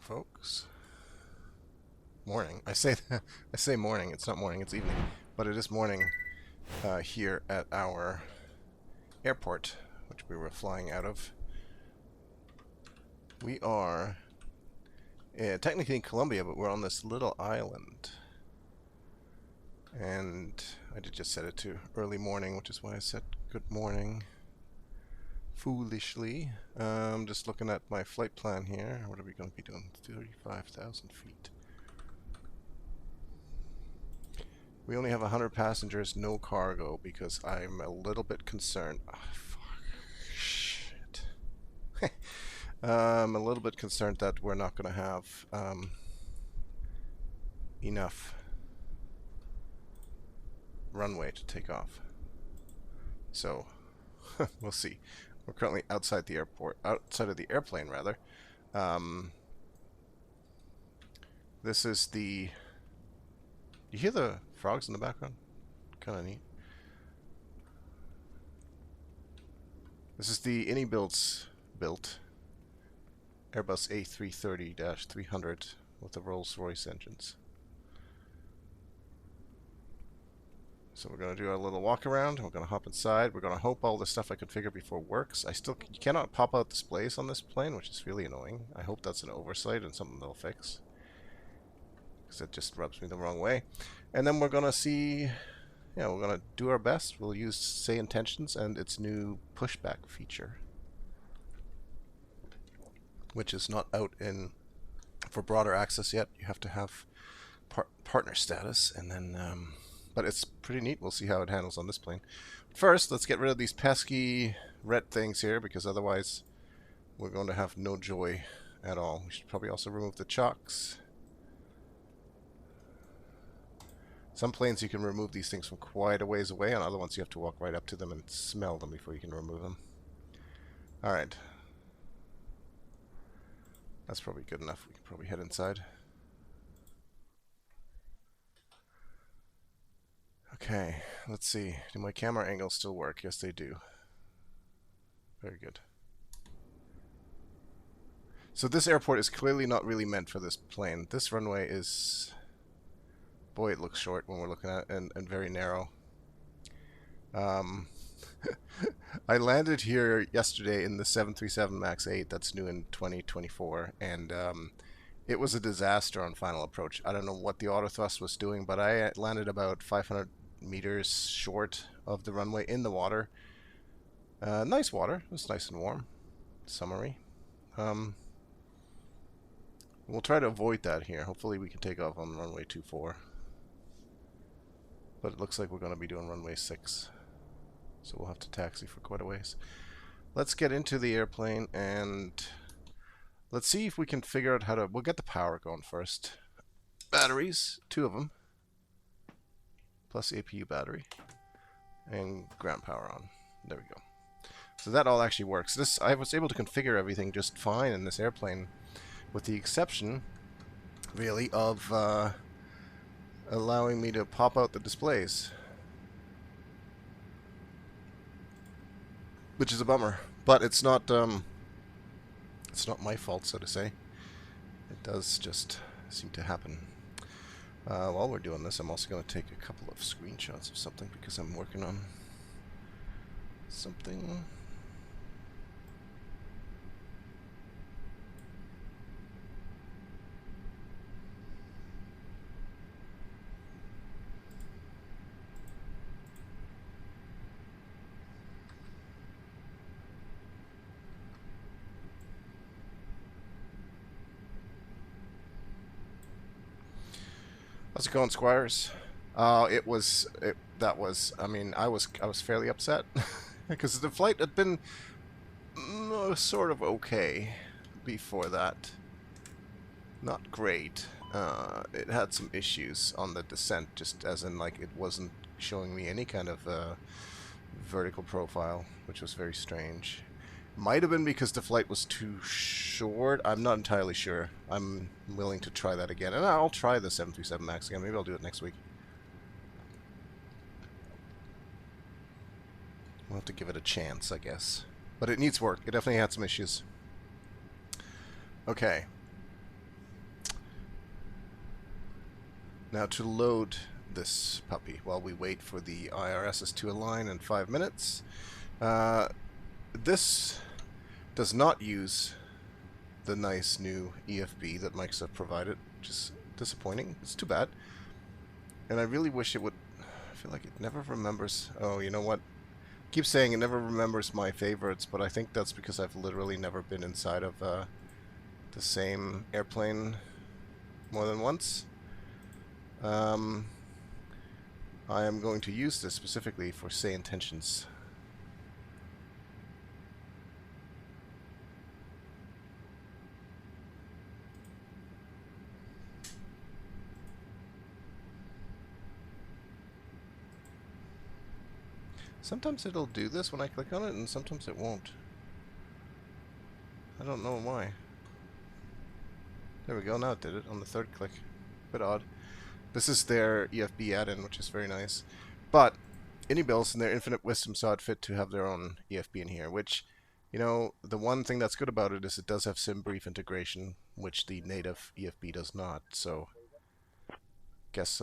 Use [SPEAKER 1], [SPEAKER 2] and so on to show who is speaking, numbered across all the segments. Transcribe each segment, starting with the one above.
[SPEAKER 1] folks. Morning. I say I say morning. It's not morning. It's evening, but it is morning here at our airport, which we were flying out of. We are technically in Colombia, but we're on this little island, and I did just set it to early morning, which is why I said good morning. Foolishly. Just looking at my flight plan here. What are we going to be doing? 35,000 feet. We only have 100 passengers, no cargo, because I'm a little bit concerned. Oh, fuck. Shit. I'm a little bit concerned that we're not going to have enough runway to take off. So, we'll see. We're currently outside the airport, outside of the airplane, rather. This is the... You hear the frogs in the background? Kind of neat. This is the built Airbus A330-300 with the Rolls-Royce engines. So we're going to do a little walk around. We're going to hop inside. We're going to hope all the stuff I configure before works. You cannot pop out displays on this plane, which is really annoying. I hope that's an oversight and something they'll fix, because it just rubs me the wrong way. And then we're going to see, we're going to do our best. We'll use Say Intentions and its new pushback feature, which is not out for broader access yet. You have to have partner status, and then but it's pretty neat. We'll see how it handles on this plane. First, let's get rid of these pesky red things here, because otherwise we're going to have no joy at all. We should probably also remove the chocks. Some planes you can remove these things from quite a ways away, and other ones you have to walk right up to them and smell them before you can remove them. Alright. That's probably good enough. We can probably head inside. Okay, let's see. Do my camera angles still work? Yes, they do. Very good. So this airport is clearly not really meant for this plane. This runway is... Boy, it looks short when we're looking at it, and very narrow. I landed here yesterday in the 737 MAX 8 that's new in 2024, and it was a disaster on final approach. I don't know what the autothrust was doing, but I landed about 500 meters short of the runway in the water. Nice water. It was nice and warm. Summery. We'll try to avoid that here. Hopefully we can take off on runway 24. But it looks like we're going to be doing runway 6. So we'll have to taxi for quite a ways. Let's get into the airplane and let's see if we can figure out how to... We'll get the power going first. Batteries, 2 of them. Plus APU battery. And ground power on. There we go. So that all actually works. I was able to configure everything just fine in this airplane, with the exception, really, of allowing me to pop out the displays, which is a bummer. But it's not my fault, so to say. It does just seem to happen. While we're doing this, I'm also going to take a couple of screenshots of something, because I'm working on something. How's it going, Squires? I mean, I was fairly upset because the flight had been sort of okay before that. Not great. It had some issues on the descent, just as in, like, it wasn't showing me any kind of vertical profile, which was very strange. Might have been because the flight was too short. I'm not entirely sure. I'm willing to try that again. And I'll try the 737 MAX again. Maybe I'll do it next week. We'll have to give it a chance, I guess. But it needs work. It definitely had some issues. Okay. Now to load this puppy while we wait for the IRSs to align in 5 minutes. This does not use the nice new EFB that Microsoft provided, which is disappointing. It's too bad. And I really wish it would. I feel like it never remembers. Oh, you know what? I keep saying it never remembers my favorites, but I think that's because I've literally never been inside of the same airplane more than once. I am going to use this specifically for say intentions. Sometimes it'll do this when I click on it, and sometimes it won't. I don't know why. There we go, now it did it on the third click. Bit odd. This is their EFB add-in, which is very nice. But AnyBuilds in their infinite wisdom saw it fit to have their own EFB in here, which, you know, the one thing that's good about it is it does have SimBrief integration, which the native EFB does not, so guess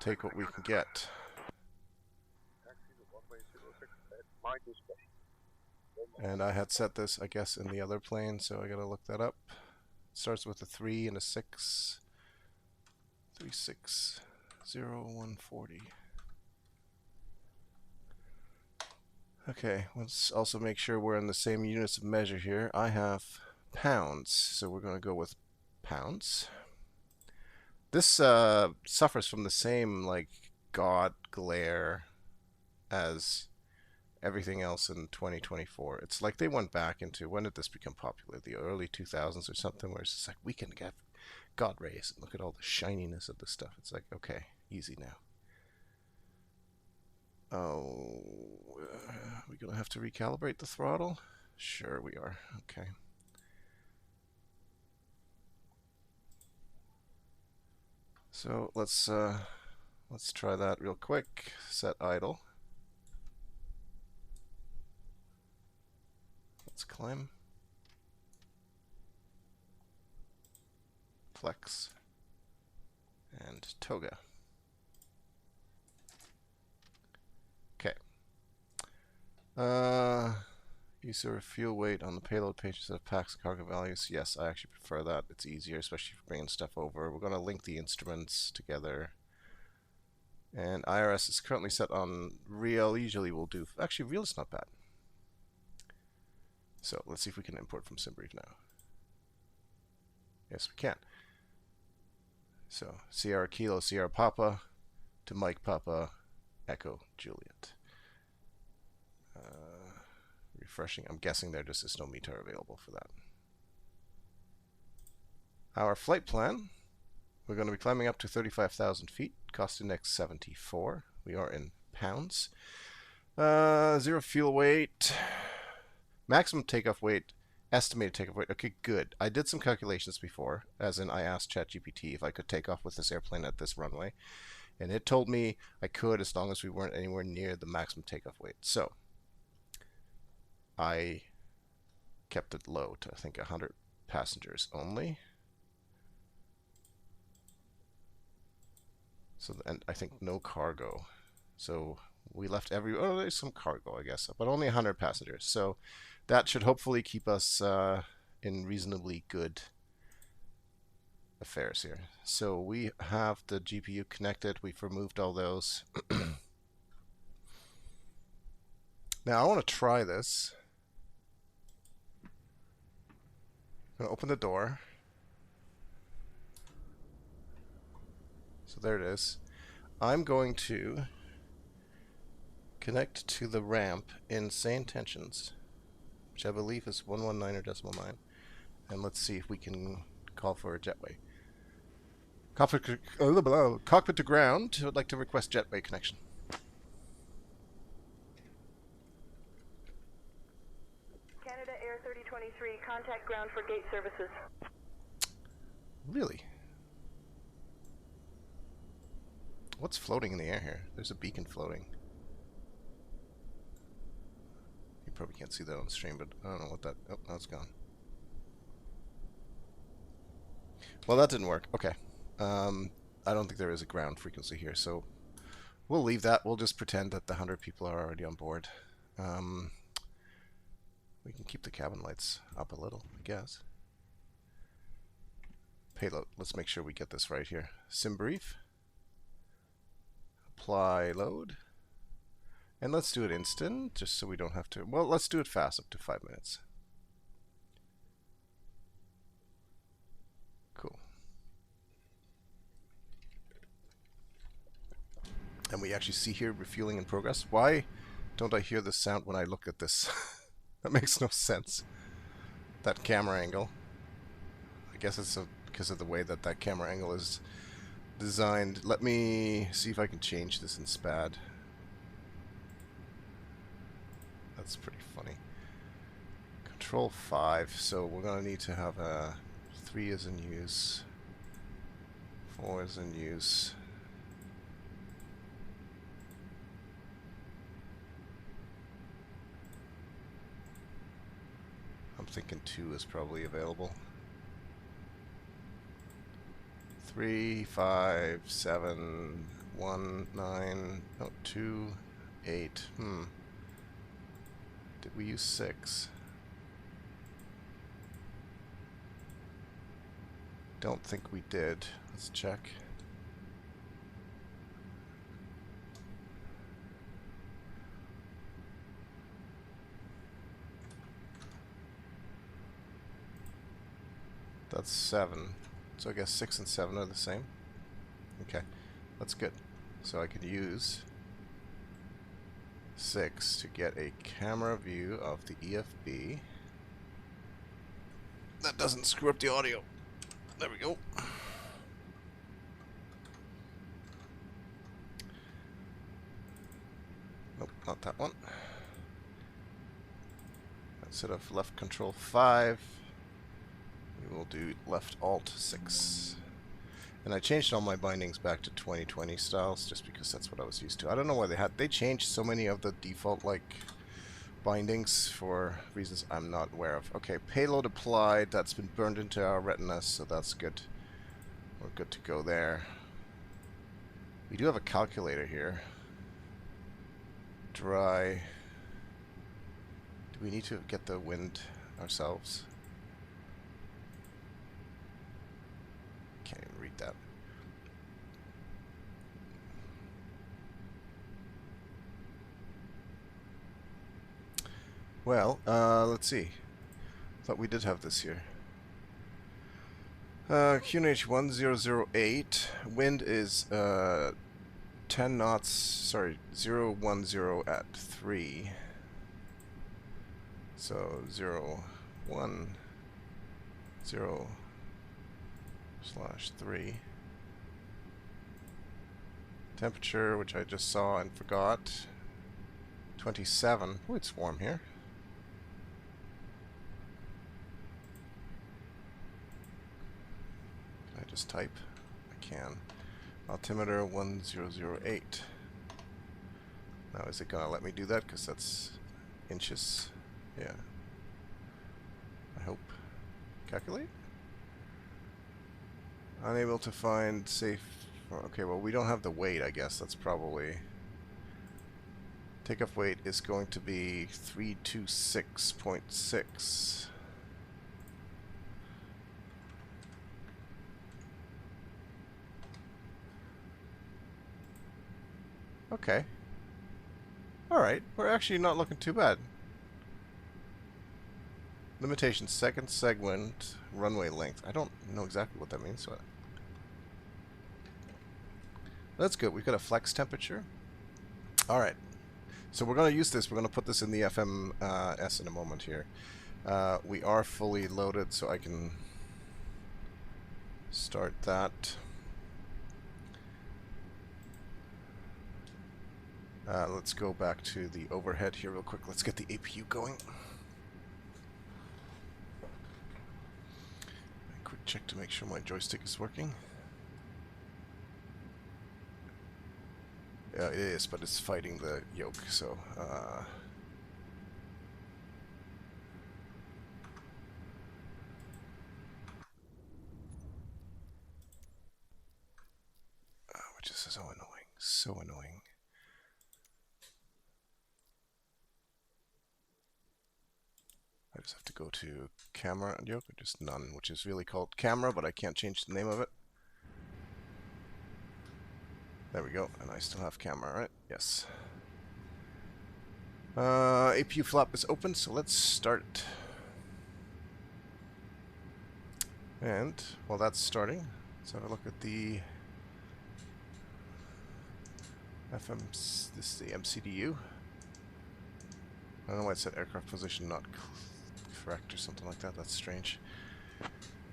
[SPEAKER 1] take what we can get. And I had set this, I guess, in the other plane, so I gotta look that up. It starts with a 3 and a 6. 360-140. Okay, let's also make sure we're in the same units of measure here. I have pounds, so we're going to go with pounds. This suffers from the same, like, God glare as everything else in 2024. It's like they went back into, when did this become popular? The early 2000s or something, where it's just like, we can get God rays and look at all the shininess of this stuff. It's like, okay, easy now. Oh, we're going to have to recalibrate the throttle? Sure we are. Okay. So let's try that real quick. Set idle. Let's climb. Flex. And toga. Okay. Use of fuel weight on the payload page instead of packs and cargo values. Yes, I actually prefer that. It's easier, especially for bringing stuff over. We're going to link the instruments together. And IRS is currently set on real. Usually we'll do... Actually, real is not bad. So let's see if we can import from SimBrief now. Yes, we can. So Sierra Kilo, Sierra Papa to Mike Papa, Echo Juliet. Refreshing. I'm guessing there just is no meter available for that. Our flight plan. We're going to be climbing up to 35,000 feet. Cost index 74. We are in pounds. Zero fuel weight. Maximum takeoff weight. Estimated takeoff weight. Okay, good. I did some calculations before, as in I asked ChatGPT if I could take off with this airplane at this runway. And it told me I could as long as we weren't anywhere near the maximum takeoff weight. So I kept it low to, I think, 100 passengers only. So, and I think no cargo. So we left oh, there's some cargo, I guess, but only 100 passengers. So that should hopefully keep us in reasonably good affairs here. So we have the GPU connected. We've removed all those. Now I want to try this. I'm going to open the door. So there it is. I'm going to connect to the ramp in sane tensions, which I believe is 119.9. And let's see if we can call for a jetway. Cockpit to ground. I would like to request jetway connection.
[SPEAKER 2] Canada Air 3023, contact ground for gate services.
[SPEAKER 1] Really? What's floating in the air here? There's a beacon floating. You probably can't see that on stream, but I don't know what that... Oh, now it's gone. Well, that didn't work. Okay. Um, I don't think there is a ground frequency here, so we'll leave that. We'll just pretend that the 100 people are already on board. Um, we can keep the cabin lights up a little, I guess. Payload. Let's make sure we get this right here. Sim brief. Apply load. And let's do it instant, just so we don't have to... Well, let's do it fast, up to 5 minutes. Cool. And we actually see here refueling in progress. Why don't I hear the sound when I look at this? That makes no sense. That camera angle. I guess it's because of the way that that camera angle is designed. Let me see if I can change this in SPAD. That's pretty funny. Control 5. So we're going to need to have a 3 is in use. 4 is in use. I'm thinking 2 is probably available. 3, 5, 7, 1, 9, no, 2, 8. Did we use 6? Don't think we did. Let's check. That's 7. So I guess 6 and 7 are the same. Okay, that's good. So I could use 6 to get a camera view of the EFB. That doesn't screw up the audio. There we go. Nope, not that one. Instead of left control 5, we will do left alt 6. And I changed all my bindings back to 2020 styles just because that's what I was used to. I don't know why they changed so many of the default bindings for reasons I'm not aware of. Okay, payload applied. That's been burned into our retinas, so that's good. We're good to go there. We do have a calculator here. Dry. Do we need to get the wind ourselves? Can't even read that. Well, let's see. Thought we did have this here. QNH 1008. Wind is 10 knots. Sorry, 010 at 3. So 010/3. Temperature, which I just saw and forgot. 27. Oh, it's warm here. Can I just type? I can. Altimeter 1008. Now, is it gonna let me do that? Because that's inches. Yeah. I hope. Calculate? Unable to find safe. Okay, well, we don't have the weight, I guess. That's probably. Takeoff weight is going to be 326.6. Okay. Alright, we're actually not looking too bad. Limitation, second segment, runway length. I don't know exactly what that means, but that's good. We've got a flex temperature. Alright. So we're going to use this. We're going to put this in the FMS in a moment here. We are fully loaded, so I can start that. Let's go back to the overhead here real quick. Let's get the APU going. A quick check to make sure my joystick is working. Yeah, it is, but it's fighting the yoke, so... which is so annoying. So annoying. I just have to go to camera and yoke, or just none, which is really called camera, but I can't change the name of it. There we go, and I still have camera, right? Yes. APU flap is open, so let's start it. And while that's starting, let's have a look at the this is the MCDU. I don't know why it said aircraft position not correct or something like that. That's strange.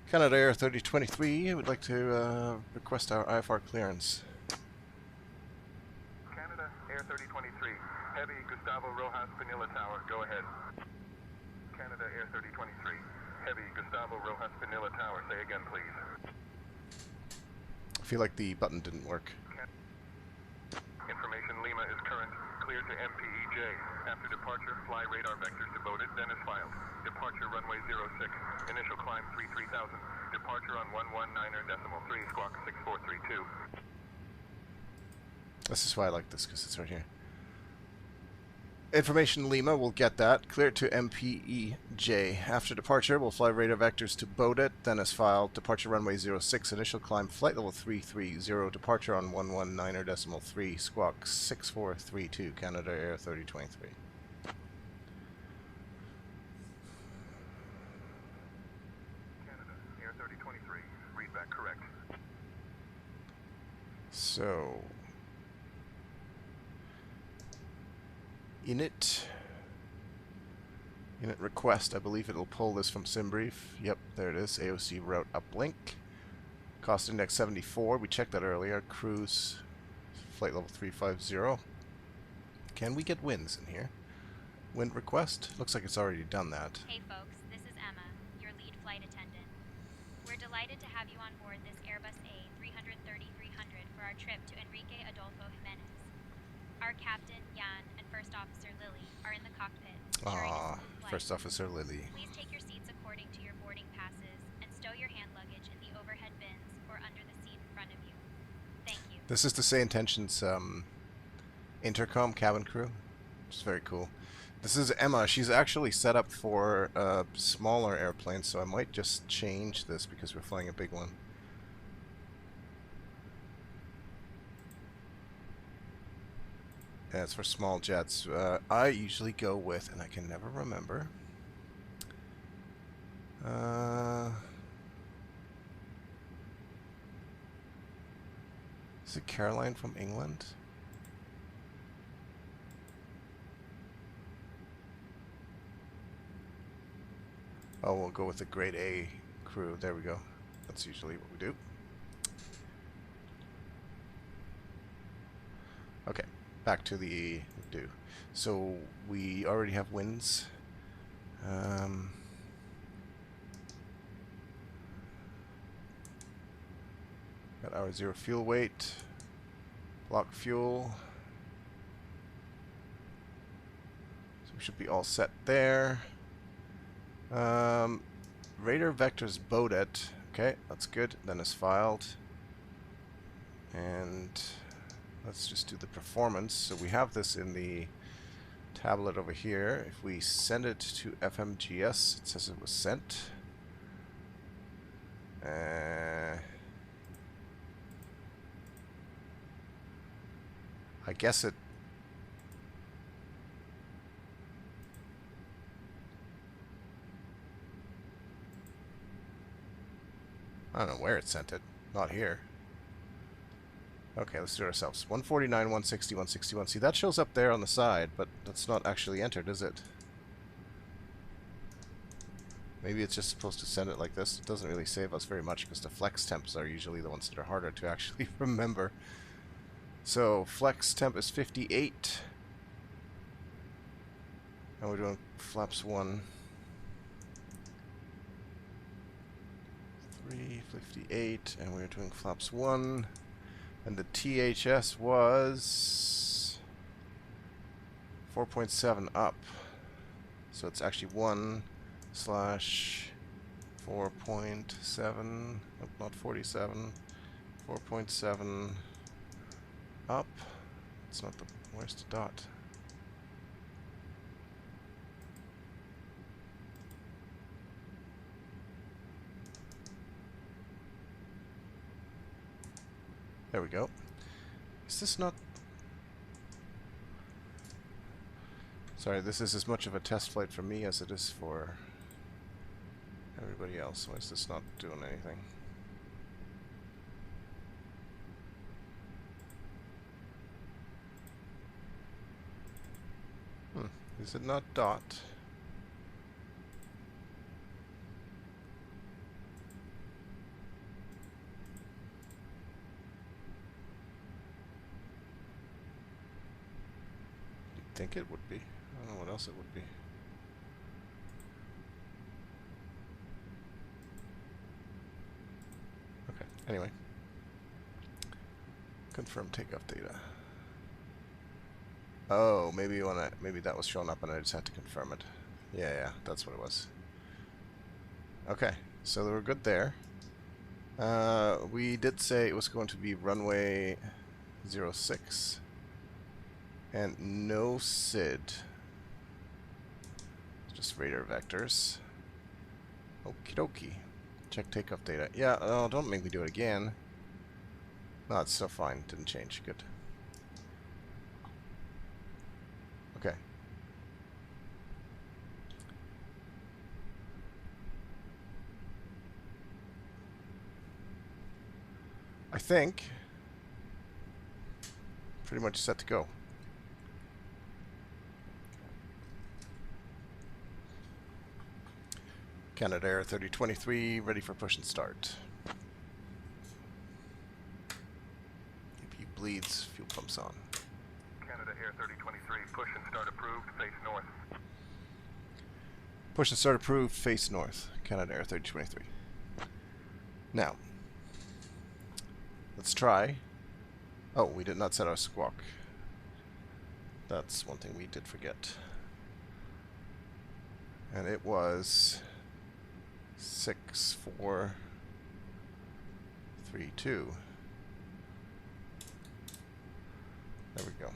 [SPEAKER 1] Canada Air 3023 would like to request our IFR clearance.
[SPEAKER 3] Canada Air 3023, heavy Gustavo Rojas Vanilla Tower, go ahead. Canada Air 3023, heavy Gustavo Rojas Vanilla Tower, say again please.
[SPEAKER 1] I feel like the button didn't work.
[SPEAKER 3] Information Lima is current, cleared to MPEJ. After departure, fly radar vectors devoted, then is filed. Departure runway 06, initial climb 33,000. Departure on 119.3, squawk 6432.
[SPEAKER 1] This is why I like this, because it's right here. Information Lima will get that. Clear it to MPEJ. After departure, we'll fly radar vectors to Bodit, then as filed. Departure runway 06, initial climb flight level 330. Departure on 119.3, squawk 6432, Canada Air 3023.
[SPEAKER 3] Canada Air 3023, read back correct.
[SPEAKER 1] So, init request, I believe it'll pull this from SimBrief. Yep, there it is. AOC route uplink. Cost index 74. We checked that earlier. Cruise flight level 350. Can we get winds in here? Wind request? Looks like it's already done that.
[SPEAKER 4] Hey folks, this is Emma, your lead flight attendant. We're delighted to have you on board this Airbus A330-300 for our trip to Enrique Adolfo Jimenez. Our captain, Jan, and First Officer Lily are in the cockpit.
[SPEAKER 1] First Officer Lily.
[SPEAKER 4] Please take your seats according to your boarding passes and stow your hand luggage in the overhead bins or under the seat in front of you. Thank you.
[SPEAKER 1] This is the Say Intentions intercom cabin crew. It's very cool. This is Emma. She's actually set up for smaller airplanes, so I might just change this because we're flying a big one. Yeah, it's for small jets. I usually go with, and I can never remember. Is it Caroline from England? Oh, we'll go with the grade A crew. There we go. That's usually what we do. Okay, back to the do. So we already have winds. Got our 0 fuel weight. Block fuel. So we should be all set there. Radar vectors Bodit. Okay, that's good. Then it's filed. And let's just do the performance. So we have this in the tablet over here. If we send it to FMGS, it says it was sent. I guess it... I don't know where it sent it. Not here. Okay, let's do it ourselves. 149, 160, 161. See, that shows up there on the side, but that's not actually entered, is it? Maybe it's just supposed to send it like this. It doesn't really save us very much because the flex temps are usually the ones that are harder to actually remember. So, flex temp is 58. And we're doing flaps 1. 358, and we're doing flaps 1. And the THS was 4.7 up. So it's actually 1/4.7, not 47, 4.7 up. It's not the... Where's the dot? There we go. Is this not... Sorry, this is as much of a test flight for me as it is for everybody else. Why is this not doing anything? Is it not dot? You'd think it would be. I don't know what else it would be. Okay, anyway. Confirm takeoff data. Oh, maybe maybe that was showing up and I just had to confirm it. Yeah, that's what it was. Okay, so we're good there. We did say it was going to be runway 06 and no SID. Just radar vectors. Okie dokie. Check takeoff data. Yeah, oh, don't make me do it again. No, it's still fine. Didn't change. Good. Okay. I think pretty much set to go. Canada Air 3023 ready for push and start. APU bleeds, fuel pumps on.
[SPEAKER 3] Canada Air 3023, push and start approved, face north.
[SPEAKER 1] Push and start approved, face north. Canada Air 3023. Now, let's try. Oh, we did not set our squawk. That's one thing we did forget. And it was 6432. There we go.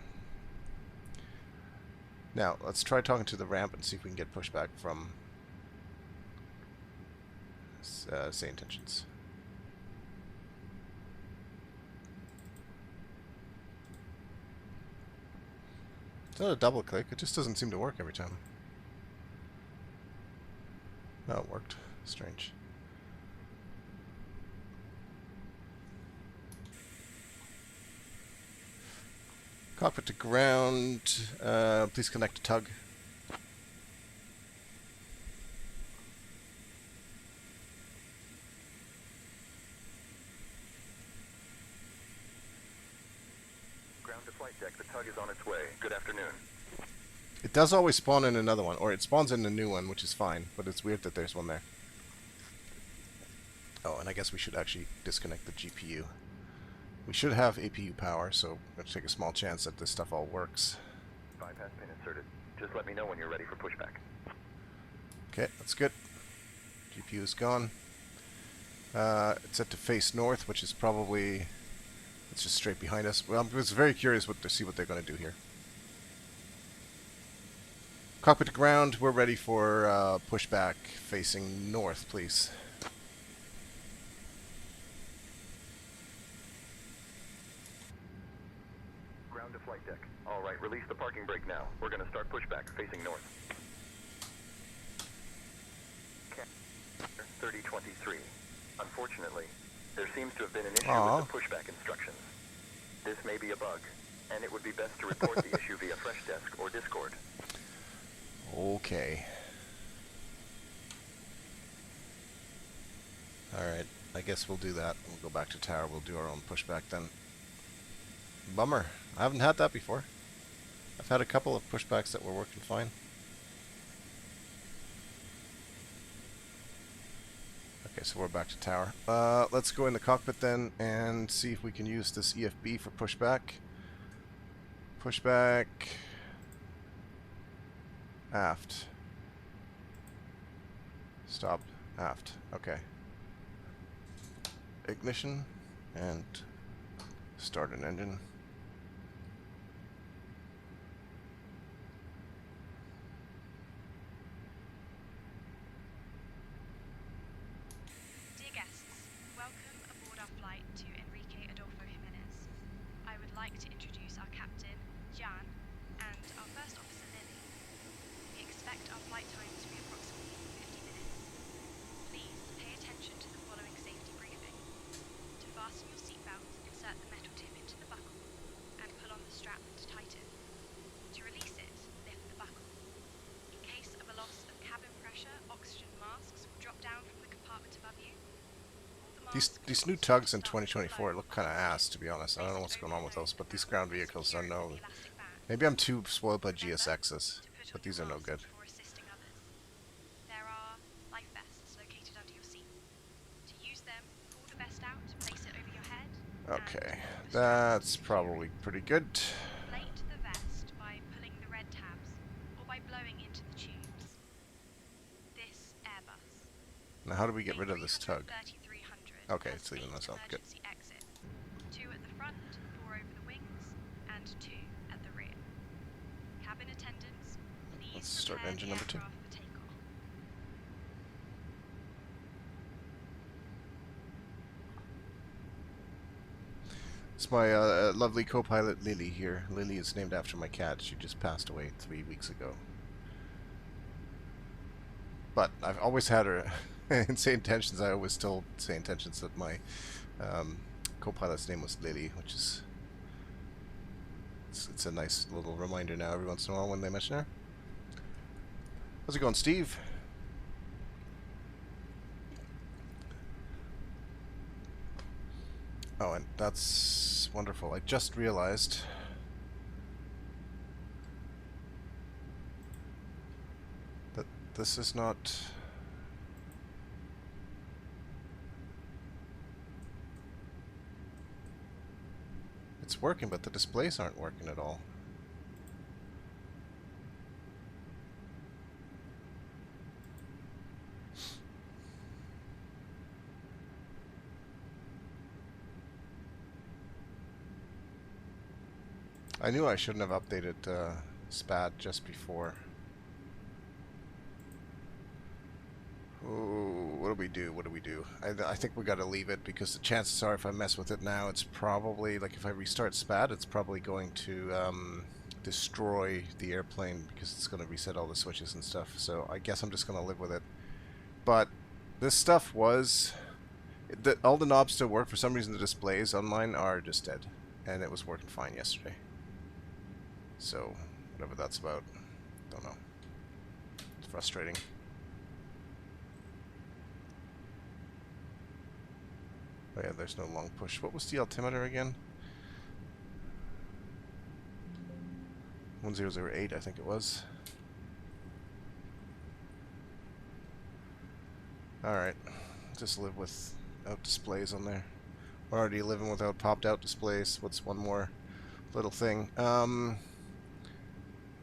[SPEAKER 1] Now, let's try talking to the ramp and see if we can get pushback from say intentions. It's not a double click, it just doesn't seem to work every time. No, it worked. Strange. Cockpit to ground. Please connect to tug.
[SPEAKER 3] Ground to flight deck, the tug is on its way. Good afternoon.
[SPEAKER 1] It does always spawn in another one, or it spawns in a new one, which is fine, but it's weird that there's one there. Oh, and I guess we should actually disconnect the GPU. We should have APU power, so let's take a small chance that this stuff all works.
[SPEAKER 3] Bypass pin inserted. Just let me know when you're ready for pushback.
[SPEAKER 1] Okay, that's good. GPU is gone. It's set to face north, which is probably... It's just straight behind us. Well, I was very curious to see what they're going to do here. Cockpit to ground, we're ready for pushback facing north, please.
[SPEAKER 3] Ground to flight deck. All right, release the parking brake now. We're going to start pushback facing north. 3023. Unfortunately, there seems to have been an issue with the pushback instructions. This may be a bug, and it would be best to report the issue via Freshdesk or Discord.
[SPEAKER 1] Okay. Alright, I guess we'll do that. We'll go back to tower, we'll do our own pushback then. Bummer. I haven't had that before. I've had a couple of pushbacks that were working fine. Okay, so we're back to tower. Let's go in the cockpit then and see if we can use this EFB for pushback. Pushback... aft. Stop. Aft. Okay. Ignition and start an engine. These new tugs in 2024 look kind of ass, to be honest. I don't know what's going on with those, but these ground vehicles are no. Maybe I'm too spoiled by GSXs, but these are no good.
[SPEAKER 4] There are life vests located under your seat. To use them, pull the vest out, place it over your head.
[SPEAKER 1] Okay, that's probably pretty good.
[SPEAKER 4] Inflate the vest by pulling the red tabs or by blowing into the tubes. This Airbus
[SPEAKER 1] Now, how do we get rid of this tug?
[SPEAKER 4] A330-300
[SPEAKER 1] Okay,
[SPEAKER 4] has
[SPEAKER 1] it's leaving
[SPEAKER 4] 8
[SPEAKER 1] us out. Good.
[SPEAKER 4] emergency exits. 2 at the front, 4 over the wings, and 2 at the rear. Cabin attendants, please
[SPEAKER 1] Let's start
[SPEAKER 4] prepare
[SPEAKER 1] engine
[SPEAKER 4] the
[SPEAKER 1] number 2.
[SPEAKER 4] aircraft for takeoff.
[SPEAKER 1] It's my lovely co-pilot Lily here. Lily is named after my cat. She just passed away 3 weeks ago. But I've always had her in Say Intentions. I always told Say Intentions that my co-pilot's name was Lily, which is it's a nice little reminder now every once in a while when they mention her. How's it going, Steve? Oh, and that's wonderful. I just realized that this is not... It's working, but the displays aren't working at all. I knew I shouldn't have updated SPAD just before. Ooh, what do we do? What do we do? I think we got to leave it because the chances are if I mess with it now, it's probably, like if I restart SPAD, it's probably going to destroy the airplane because it's going to reset all the switches and stuff. So I guess I'm just going to live with it. But this stuff was... all the knobs still work. For some reason the displays on mine are just dead. And it was working fine yesterday. So, whatever that's about, don't know. It's frustrating. Oh yeah, there's no long push. What was the altimeter again? 1008, I think it was. Alright, just live without displays on there. We're already living without popped out displays. What's one more little thing?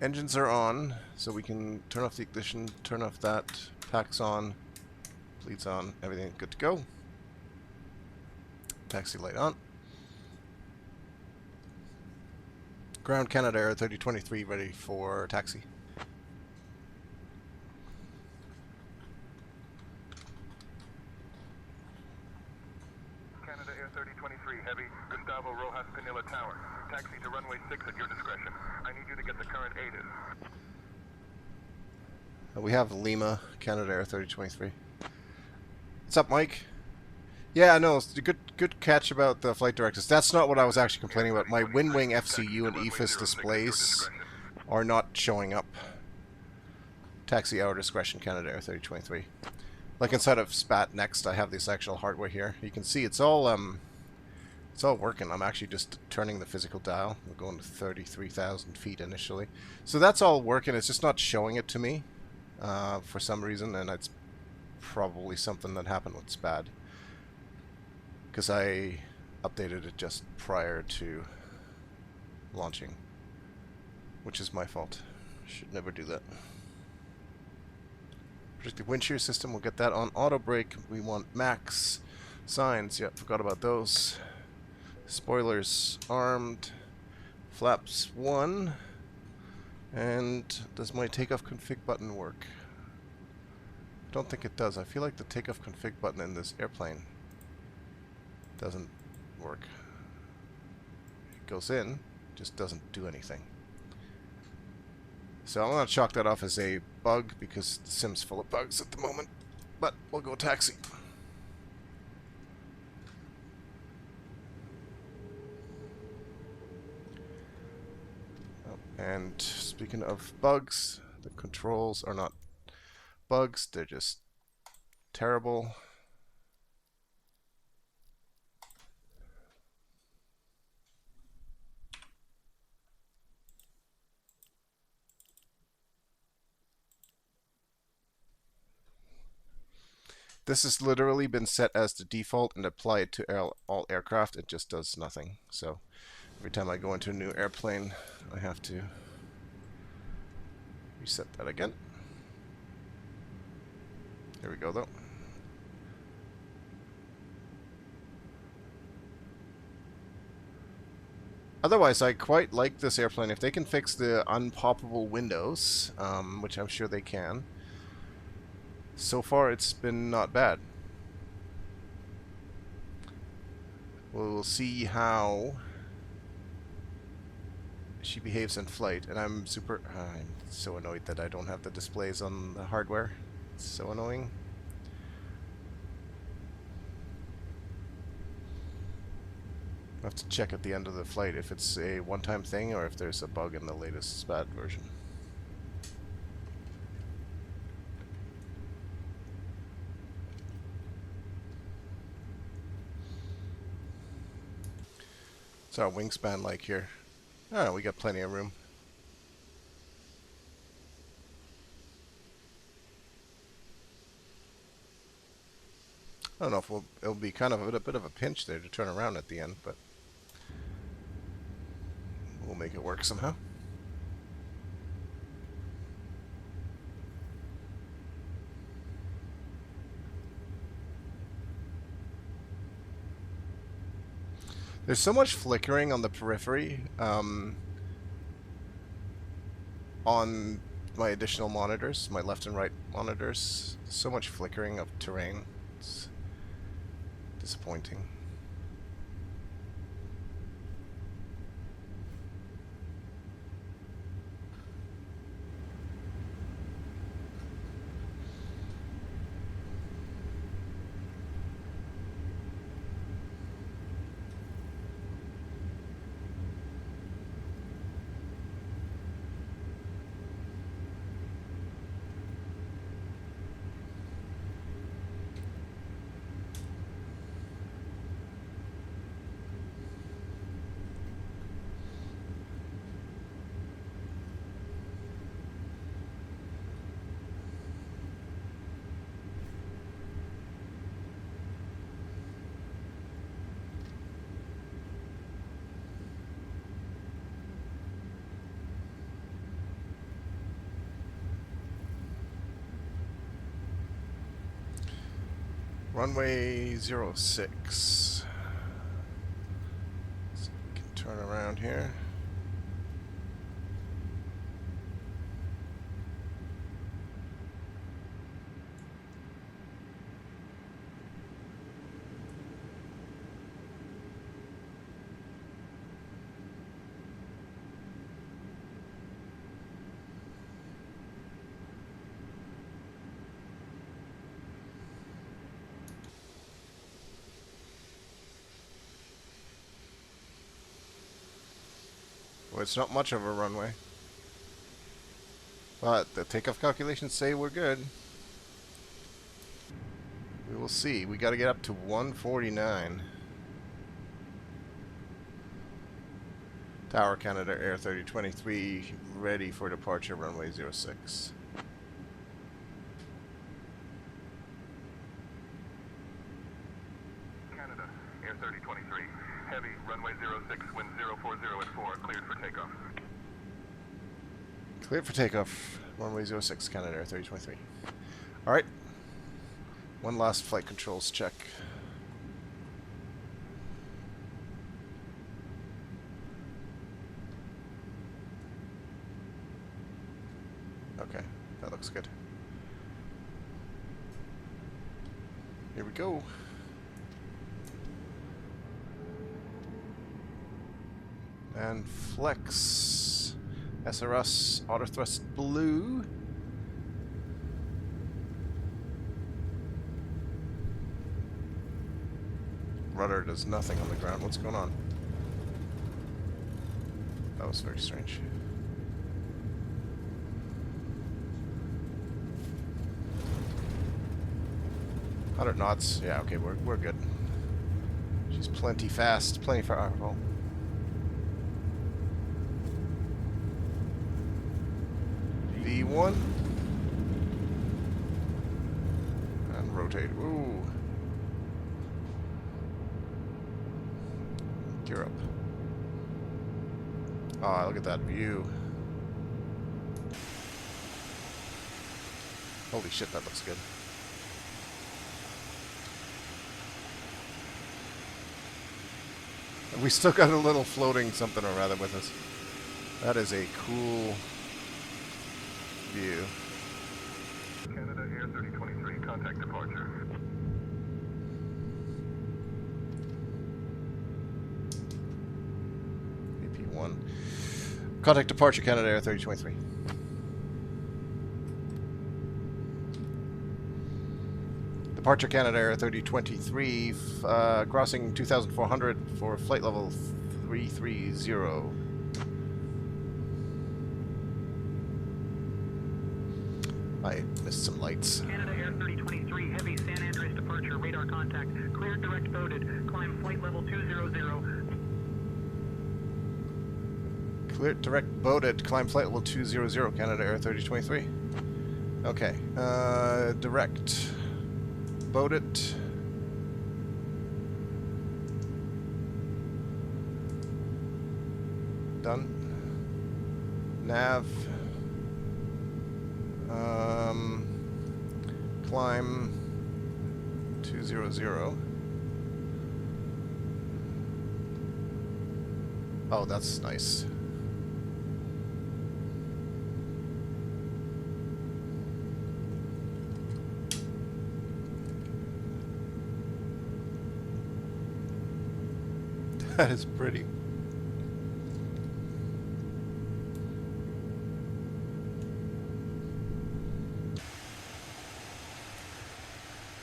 [SPEAKER 1] Engines are on, so we can turn off the ignition, turn off that, packs on, bleeds on, everything good to go. Taxi light on. Ground Canada Air 3023 ready for taxi.
[SPEAKER 3] Canada Air 3023, heavy, Gustavo Rojas Pinilla Tower. Taxi to runway 6 at your discretion. I need you to get the current ATIS.
[SPEAKER 1] We have Lima, Canada Air 3023. What's up, Mike? Yeah, no, it's a good catch about the flight directives. That's not what I was actually complaining about. My WinWing FCU and EFIS displays are not showing up. Taxi hour discretion, Canada Air 3023. Like inside of SPAT Next, I have this actual hardware here. You can see it's all working. I'm actually just turning the physical dial. We're going to 33,000 feet initially. So that's all working. It's just not showing it to me for some reason, and it's probably something that happened with SPAD. Because I updated it just prior to launching, which is my fault. Should never do that. Predictive wind shear system, we'll get that on auto brake. We want max signs. Yep, forgot about those. Spoilers armed. Flaps 1. And does my takeoff config button work? I don't think it does. I feel like the takeoff config button in this airplane doesn't work. It goes in, just doesn't do anything. So I'm going to chalk that off as a bug because the sim's full of bugs at the moment. But we'll go taxi. Oh, and speaking of bugs, the controls are not bugs, they're just terrible. This has literally been set as the default and applied to all aircraft. It just does nothing. So every time I go into a new airplane, I have to reset that again. Here we go, though. Otherwise, I quite like this airplane. If they can fix the unpoppable windows, which I'm sure they can, so far it's been not bad. We'll see how she behaves in flight. And I'm so annoyed that I don't have the displays on the hardware. It's so annoying. I have to check at the end of the flight if it's a one-time thing or if there's a bug in the latest SPAD version. What's our wingspan like here? Oh, we got plenty of room. I don't know if it'll be kind of a bit of a pinch there to turn around at the end, but we'll make it work somehow. There's so much flickering on the periphery on my additional monitors, my left and right monitors. So much flickering of terrain. It's disappointing. Runway 06. So we can turn around here. Well, it's not much of a runway. But the takeoff calculations say we're good. We will see. We got to get up to 149. Tower Canada Air 3023 ready for departure runway 06.
[SPEAKER 3] Canada, Air 3023. Heavy, runway 06, wind 040 at 4, cleared for takeoff.
[SPEAKER 1] Cleared for takeoff. Runway 06, Canada Air 3023. Alright. One last flight controls check. Okay, that looks good. Here we go. And flex. SRS auto thrust blue. Rudder does nothing on the ground. What's going on? That was very strange. $100 knots. Yeah, okay, we're good. She's plenty fast, plenty powerful. V1. And rotate. Ooh. Gear up. Ah, look at that view. Holy shit, that looks good. And we still got a little floating something or rather with us. That is a cool view.
[SPEAKER 3] Canada Air 3023, contact departure.
[SPEAKER 1] AP1. Contact departure, Canada Air 3023. Departure Canada Air 3023, crossing 2400 for flight level 330. I missed some lights.
[SPEAKER 5] Canada Air 3023, heavy San Andreas departure, radar contact, cleared direct boded, climb flight level 200.
[SPEAKER 1] Cleared direct boded, climb flight level 200, Canada Air 3023. Okay, direct boded. Done. Nav. Climb 200. Oh, that's nice. That is pretty.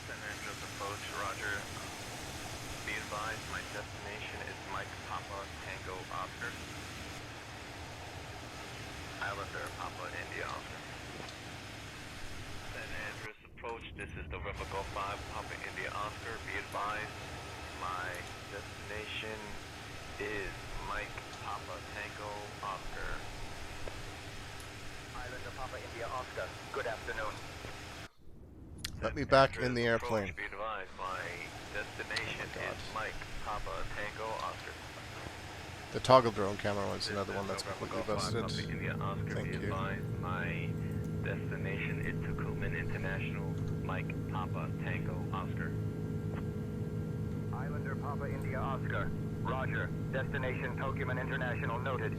[SPEAKER 3] San Andreas approach, roger. Be advised, my destination is Mike Papa Tango Oscar. Islander Papa India Oscar. San Andreas approach, this is November Golf 5 Papa India Oscar. Be advised, my destination is Mike Papa Tango Oscar. Islander Papa India Oscar. Good afternoon.
[SPEAKER 1] Let me back in the airplane.
[SPEAKER 3] Be advised, my destination is Mike Papa Tango Oscar.
[SPEAKER 1] The toggle drone camera was another one that's completely busted. Thank you.
[SPEAKER 3] My destination is Tucuman International, Mike Papa Tango Oscar. Islander Papa India Oscar. Roger. Destination Tucuman International noted.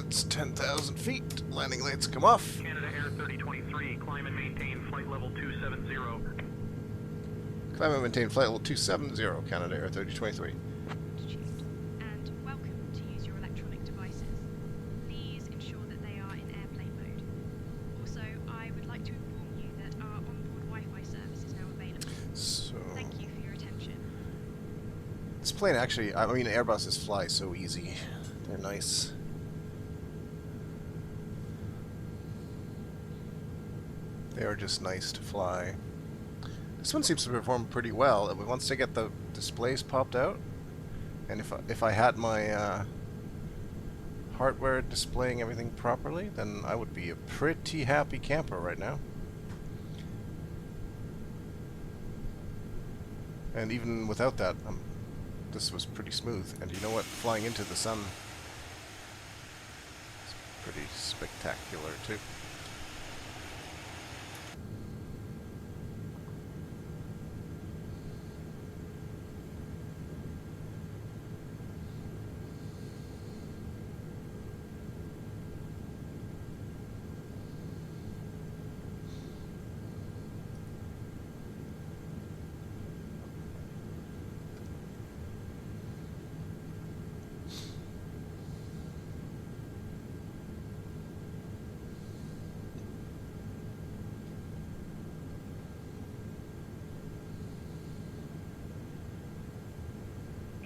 [SPEAKER 1] It's 10,000 feet. Landing lights come off.
[SPEAKER 5] Canada Air 3023, climb and maintain flight level 270.
[SPEAKER 1] Climb and maintain flight level 270, Canada Air 3023.
[SPEAKER 4] And welcome to use your electronic devices. Please ensure that they are in airplane mode. Also, I would like to inform you that our onboard Wi-Fi service is now available.
[SPEAKER 1] So,
[SPEAKER 4] Thank you for your attention.
[SPEAKER 1] this plane actually, I mean, Airbuses fly so easy. They're nice. They are just nice to fly. This one seems to perform pretty well. Once they get the displays popped out, and if I had my hardware displaying everything properly, then I would be a pretty happy camper right now. And even without that, this was pretty smooth. And you know what? Flying into the sun is pretty spectacular too.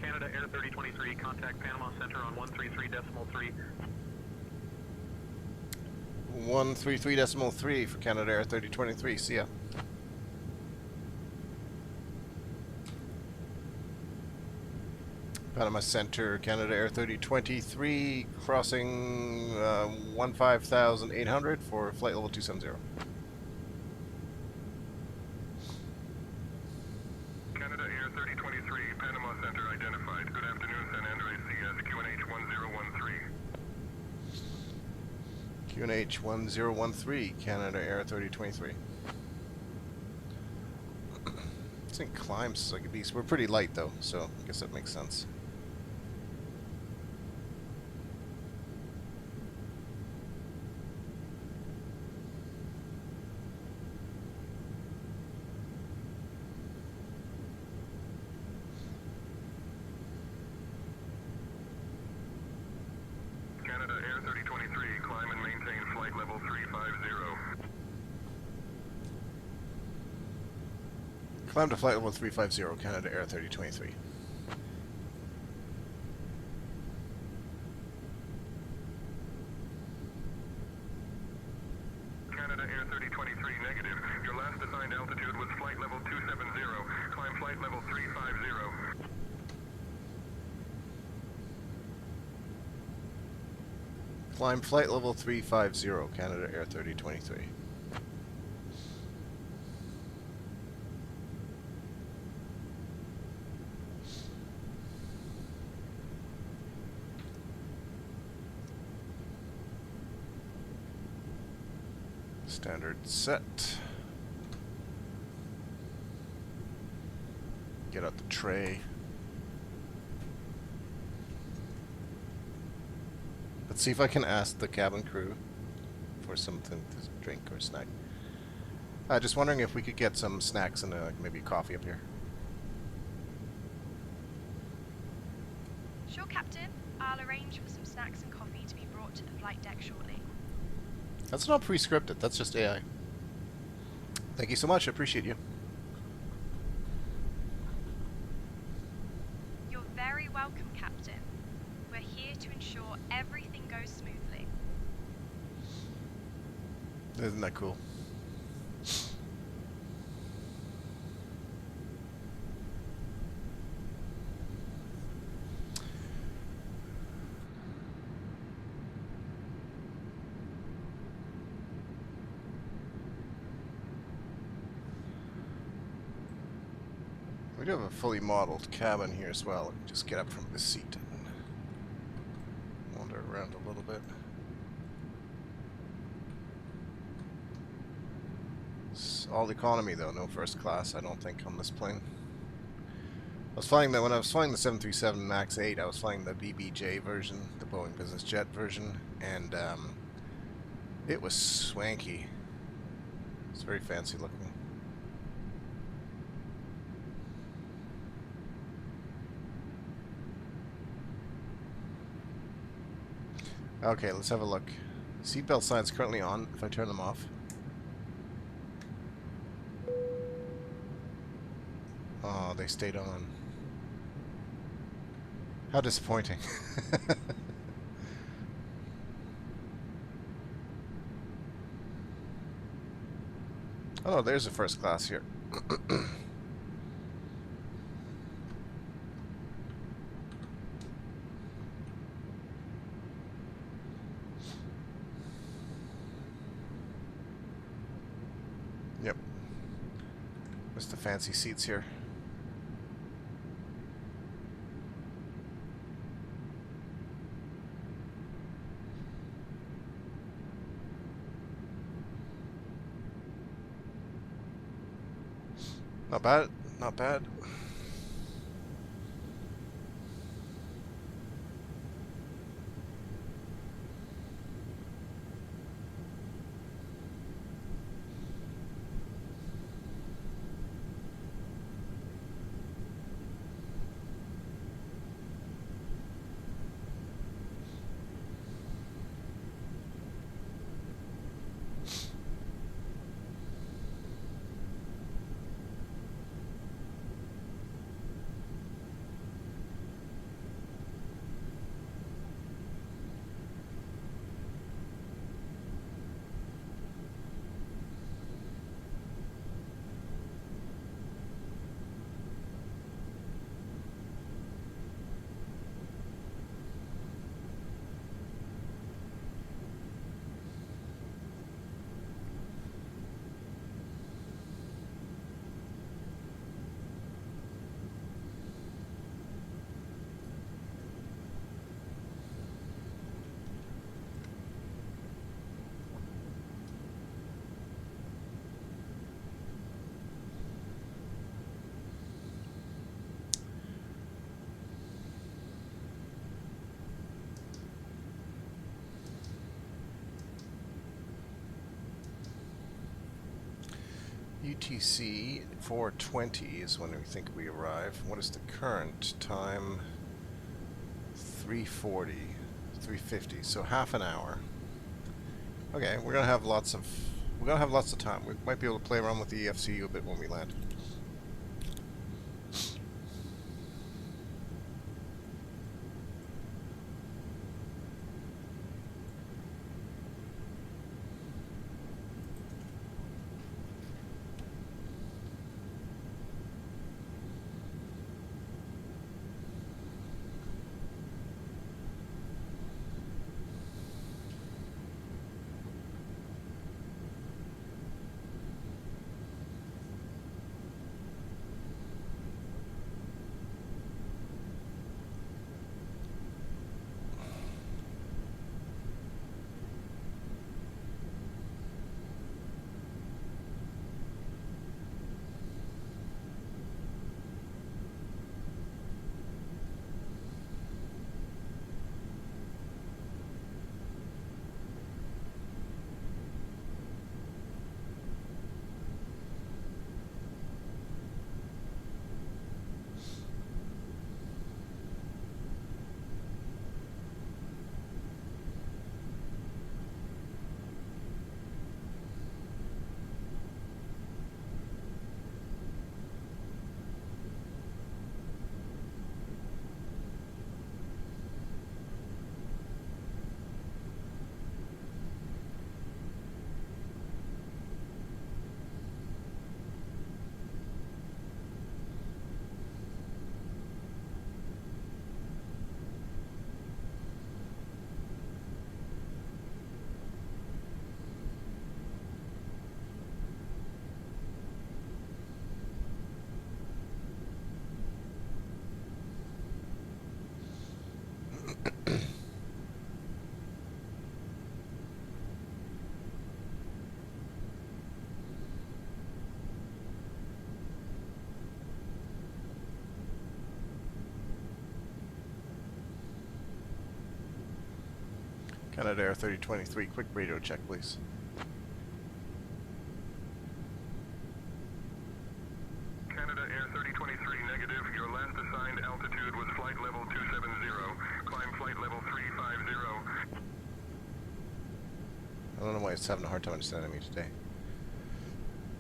[SPEAKER 5] Canada Air 3023, contact Panama Center on 133.3.
[SPEAKER 1] 133.3 for Canada Air 3023. See ya. Panama Center, Canada Air 3023, crossing 15,800 for flight level 270.
[SPEAKER 3] Canada Air 3023, Panama Center identified. Good afternoon, San Andres CS, QNH 1013.
[SPEAKER 1] QNH 1013, Canada Air 3023. I think climbs like a beast. We're pretty light though, so I guess that makes sense.
[SPEAKER 3] Canada Air 3023, climb and maintain flight level 350.
[SPEAKER 1] Climb to flight level 350, Canada Air 3023.
[SPEAKER 3] Canada Air 3023, negative. Your last assigned altitude was flight level 270. Climb flight level 350.
[SPEAKER 1] Climb flight level 350, Canada Air 3023. Standard set. Get out the tray. Let's see if I can ask the cabin crew for something to drink or snack. Just wondering if we could get some snacks and maybe coffee up here.
[SPEAKER 6] Sure, Captain. I'll arrange for some snacks and coffee to be brought to the flight deck shortly.
[SPEAKER 1] That's not pre-scripted, that's just AI. Thank you so much, I appreciate you.
[SPEAKER 6] You're very welcome, Captain. We're here to ensure everything goes smoothly.
[SPEAKER 1] Isn't that cool? We do have a fully modeled cabin here as well. Let me just get up from this seat and wander around a little bit. It's all economy though, no first class, I don't think, on this plane. I was flying when I was flying the 737 MAX 8, I was flying the BBJ version, the Boeing Business Jet version, and it was swanky. It's very fancy looking. Okay, let's have a look. Seatbelt signs currently on. If I turn them off. Oh, they stayed on. How disappointing. Oh, there's a first class here. Yep. What's the fancy seats here? Not bad, not bad. UTC 420 is when we think we arrive. What is the current time? 340, 350. So half an hour. Okay, we're gonna have lots of time. We might be able to play around with the EFCU a bit when we land. Canada Air 3023, quick radio check, please.
[SPEAKER 3] Canada Air 3023, negative. Your last assigned altitude was flight level 270. Climb flight level 350.
[SPEAKER 1] I don't know why it's having a hard time understanding me today.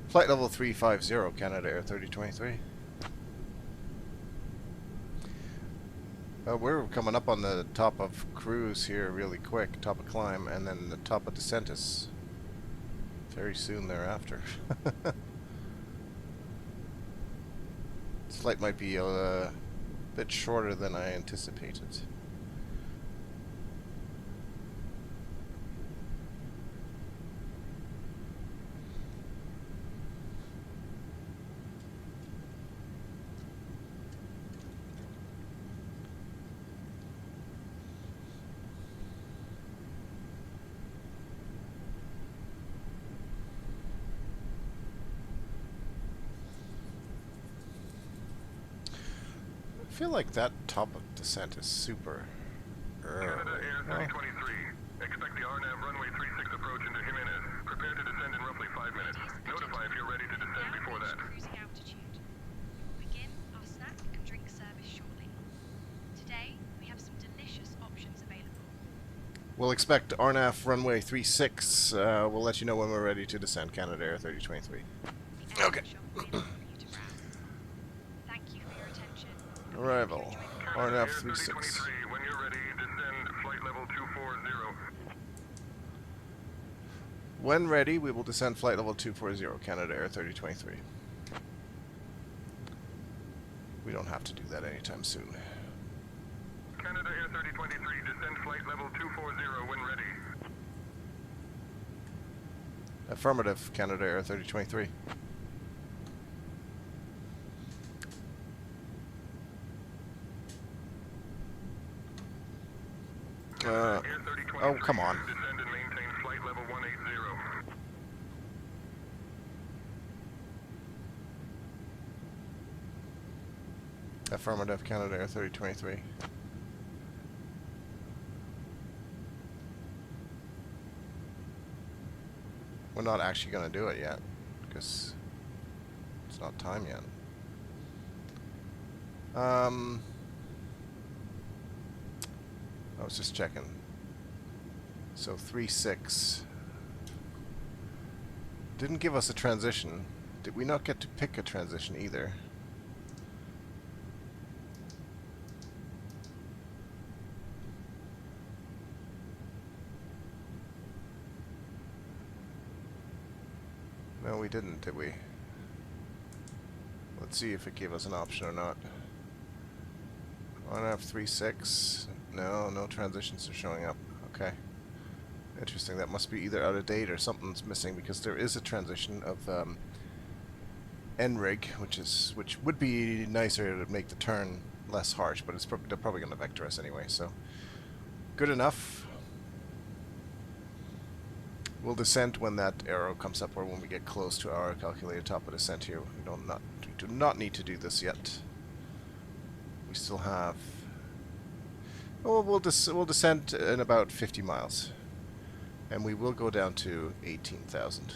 [SPEAKER 1] Flight level 350, Canada Air 3023. We're coming up on the top of cruise here really quick, top of climb, and then the top of descent is very soon thereafter. This flight might be a bit shorter than I anticipated. I feel like that top of descent is super early.
[SPEAKER 3] Canada Air 3023. Expect the RNAV runway 36 approach into Jimenez. Prepare to descend in roughly 5 minutes. Notify if you're ready to descend
[SPEAKER 6] Now
[SPEAKER 3] before that.
[SPEAKER 6] reach cruising altitude. We will begin our snack and drink service shortly. Today, we have some delicious options available.
[SPEAKER 1] We'll expect RNAF runway 36. We'll let you know when we're ready to descend, Canada Air 3023.
[SPEAKER 6] The
[SPEAKER 1] Okay.
[SPEAKER 6] shop available for you to browse. Thank you for your attention.
[SPEAKER 1] Arrival.
[SPEAKER 3] Canada Air
[SPEAKER 1] RNAF 36.
[SPEAKER 3] 3023. When you're ready, descend flight level 240.
[SPEAKER 1] When ready, we will descend flight level 240, Canada Air 3023. We don't have to do that anytime soon.
[SPEAKER 3] Canada Air 3023. Descend flight level 240 when ready.
[SPEAKER 1] Affirmative, Canada Air 3023.
[SPEAKER 3] Air 3023.
[SPEAKER 1] Oh, come on.
[SPEAKER 3] Descend and maintain flight level 180.
[SPEAKER 1] Affirmative, Canada Air 3023. We're not actually going to do it yet, because It's not time yet. I was just checking. So 3-6 didn't give us a transition. Did we not get to pick a transition either? No, we didn't, did we? Let's see if it gave us an option or not. On F36. No, no transitions are showing up. Okay. Interesting. That must be either out of date or something's missing, because there is a transition of NRIG, which would be nicer to make the turn less harsh, but it's they're probably going to vector us anyway, so good enough. We'll descent when that arrow comes up, or when we get close to our calculated top of descent here. We do not need to do this yet. We still have... Oh, we'll descend in about 50 miles. And we will go down to 18,000.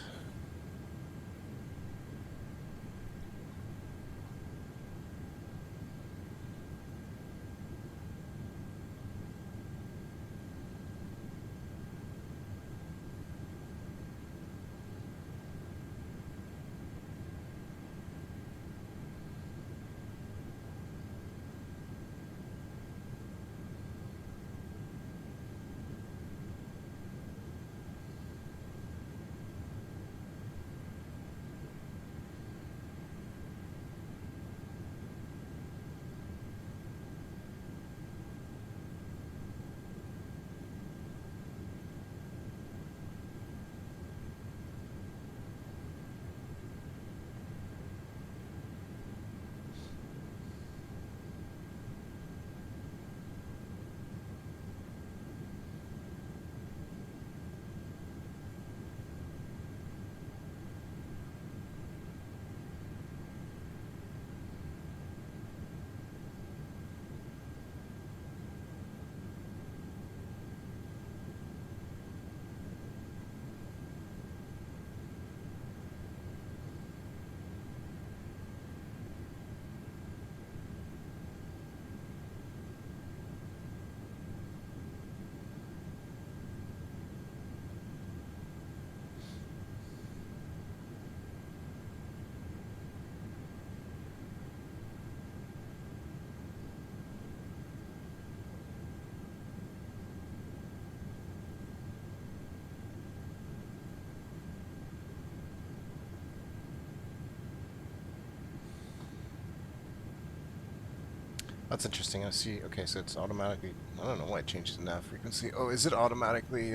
[SPEAKER 1] That's interesting. I see. Okay, so it's automatically... I don't know why it changes the nav frequency. Oh, is it automatically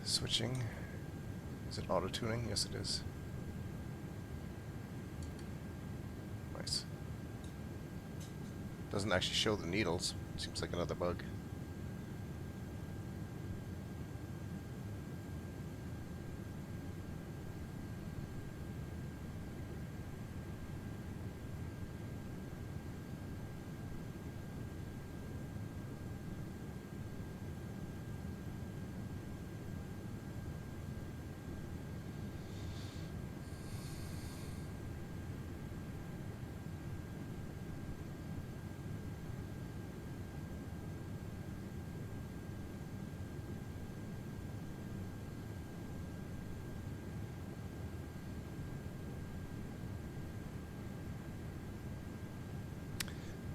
[SPEAKER 1] switching? Is it auto-tuning? Yes, it is. Nice. Doesn't actually show the needles. Seems like another bug.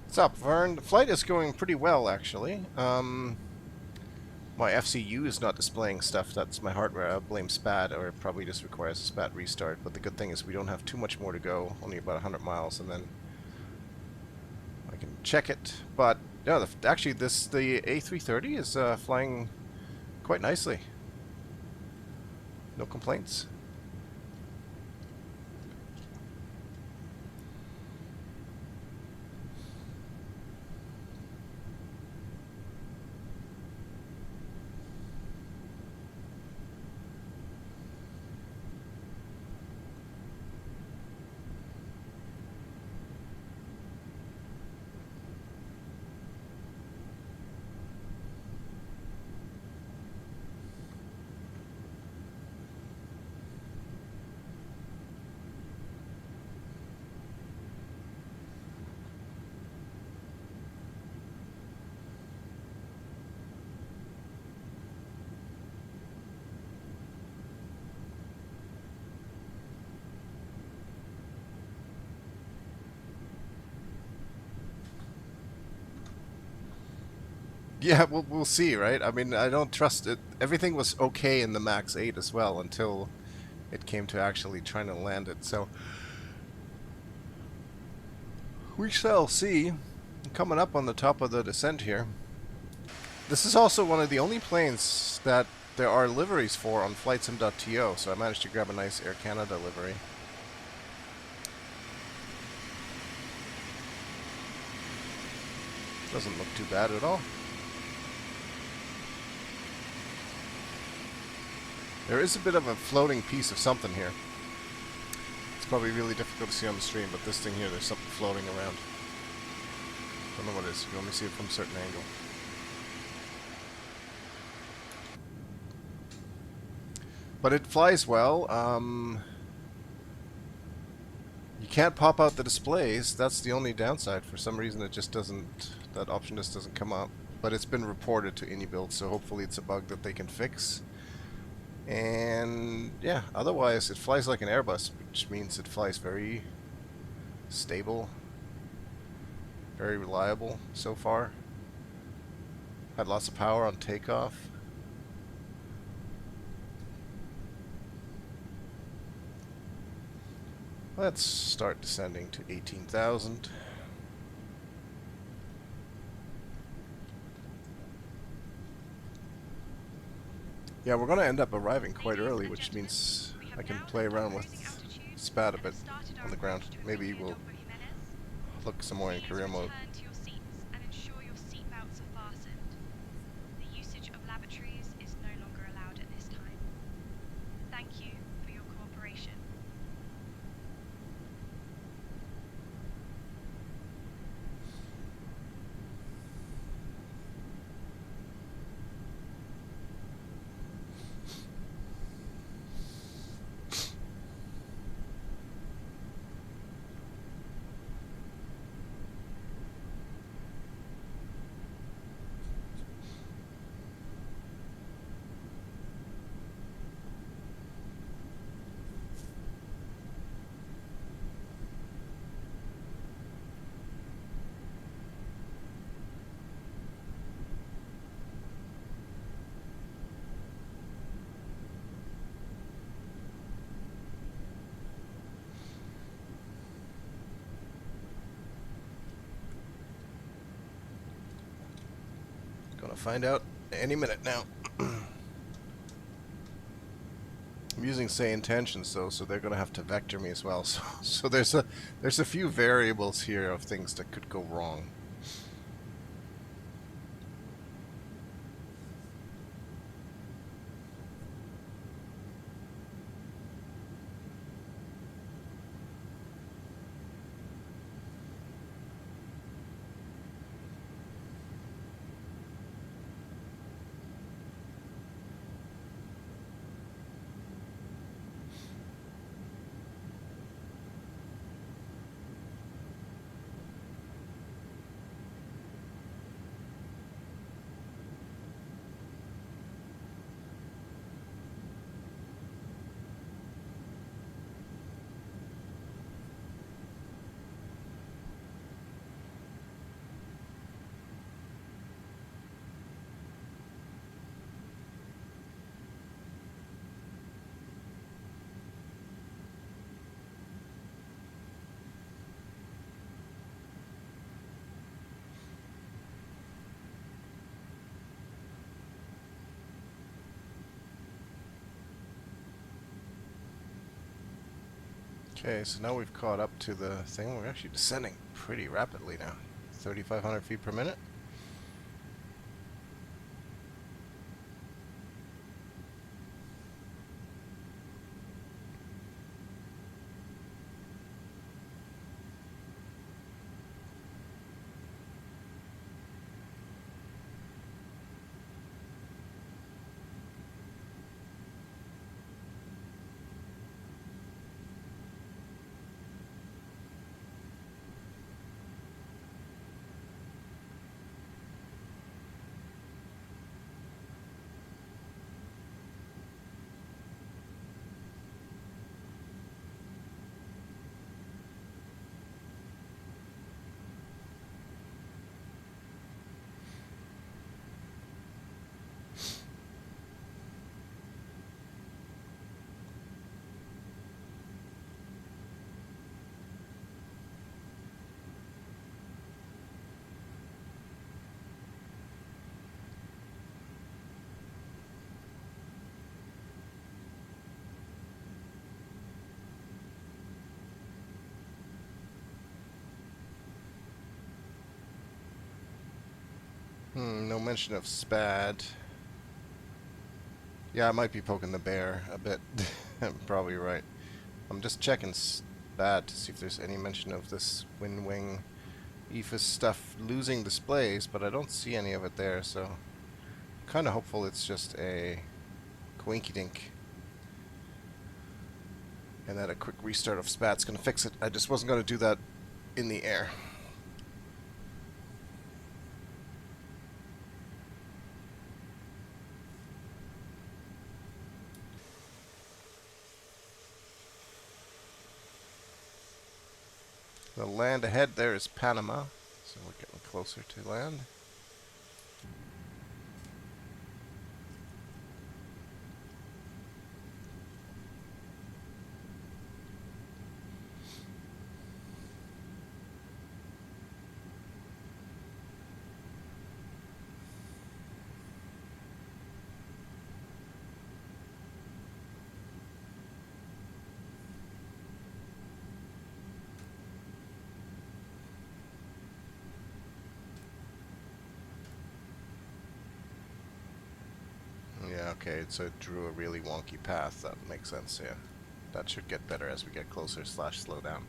[SPEAKER 1] What's up, Vern? The flight is going pretty well, actually. My FCU is not displaying stuff. That's my hardware. I blame SPAT, or it probably just requires a SPAT restart. But the good thing is we don't have too much more to go, only about 100 miles, and then I can check it. But yeah, actually, the A330 is flying quite nicely. No complaints. Yeah, we'll see, right? I mean, I don't trust it. Everything was okay in the Max 8 as well until it came to actually trying to land it. So we shall see. Coming up on the top of the descent here. This is also one of the only planes that there are liveries for on flightsim.to, so I managed to grab a nice Air Canada livery. Doesn't look too bad at all. There is a bit of a floating piece of something here. It's probably really difficult to see on the stream, but this thing here, there's something floating around. Don't know what it is. You can only see it from a certain angle. But it flies well. You can't pop out the displays. That's the only downside. For some reason, it just doesn't. That option just doesn't come up. But it's been reported to AnyBuild, so hopefully it's a bug that they can fix. And yeah, otherwise it flies like an Airbus, which means it flies very stable, very reliable so far. Had lots of power on takeoff. Let's start descending to 18,000. Yeah, we're going to end up arriving quite early, which means I can play around with SPAT a bit on the ground. Maybe we'll look some more in career mode.
[SPEAKER 6] Return to your seats and ensure your seat belts are fastened. The usage of lavatories is no longer allowed at this time. Thank you for your cooperation.
[SPEAKER 1] Gonna find out any minute now. I'm using say intentions though, so they're gonna have to vector me as well. So there's a few variables here of things that could go wrong. Okay, so now we've caught up to the thing. We're actually descending pretty rapidly now. 3,500 feet per minute. No mention of SPAD. Yeah, I might be poking the bear a bit. I'm probably right. I'm just checking SPAD to see if there's any mention of this WinWing EFIS stuff losing displays, but I don't see any of it there, so kind of hopeful it's just a coinky-dink and that a quick restart of SPAD's going to fix it. I just wasn't going to do that in the air. The land ahead there is Panama, so we're getting closer to land. Yeah, okay, so it drew a really wonky path. That makes sense, yeah. That should get better as we get closer / slow down.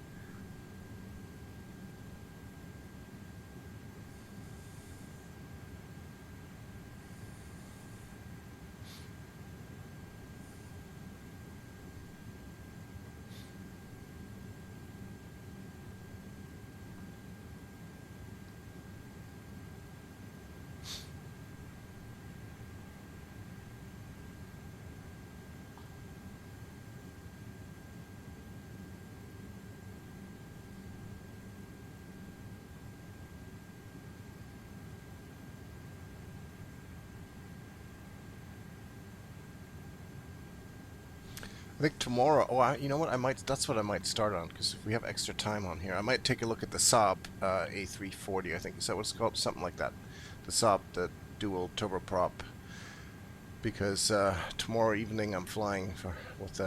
[SPEAKER 1] I think tomorrow, you know what, that's what I might start on, because if we have extra time on here, I might take a look at the Saab A340, I think, is that what it's called? Something like that. The Saab, the dual turboprop, because tomorrow evening I'm flying with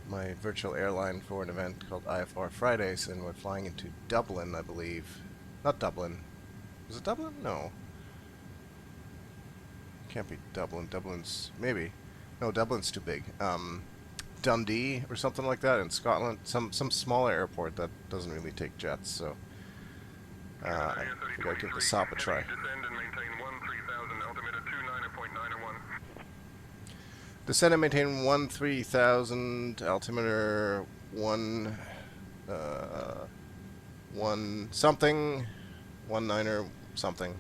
[SPEAKER 1] my virtual airline for an event called IFR Fridays, and we're flying into Dublin, I believe. Not Dublin. Is it Dublin? No. Can't be Dublin. Dublin's, maybe. No, Dublin's too big. Dundee or something like that in Scotland, some smaller airport that doesn't really take jets, so I think I'll give the Saab a try. Descend and maintain 13,000, altimeter 1 something, 19er something.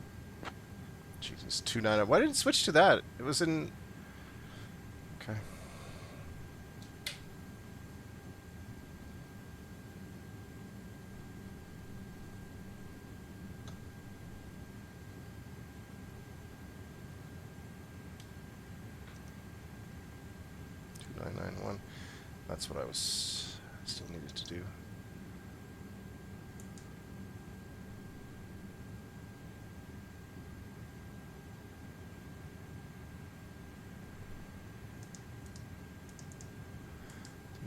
[SPEAKER 1] Jesus, 29er. Why didn't it switch to that? It was in. Okay. That's what I still needed to do.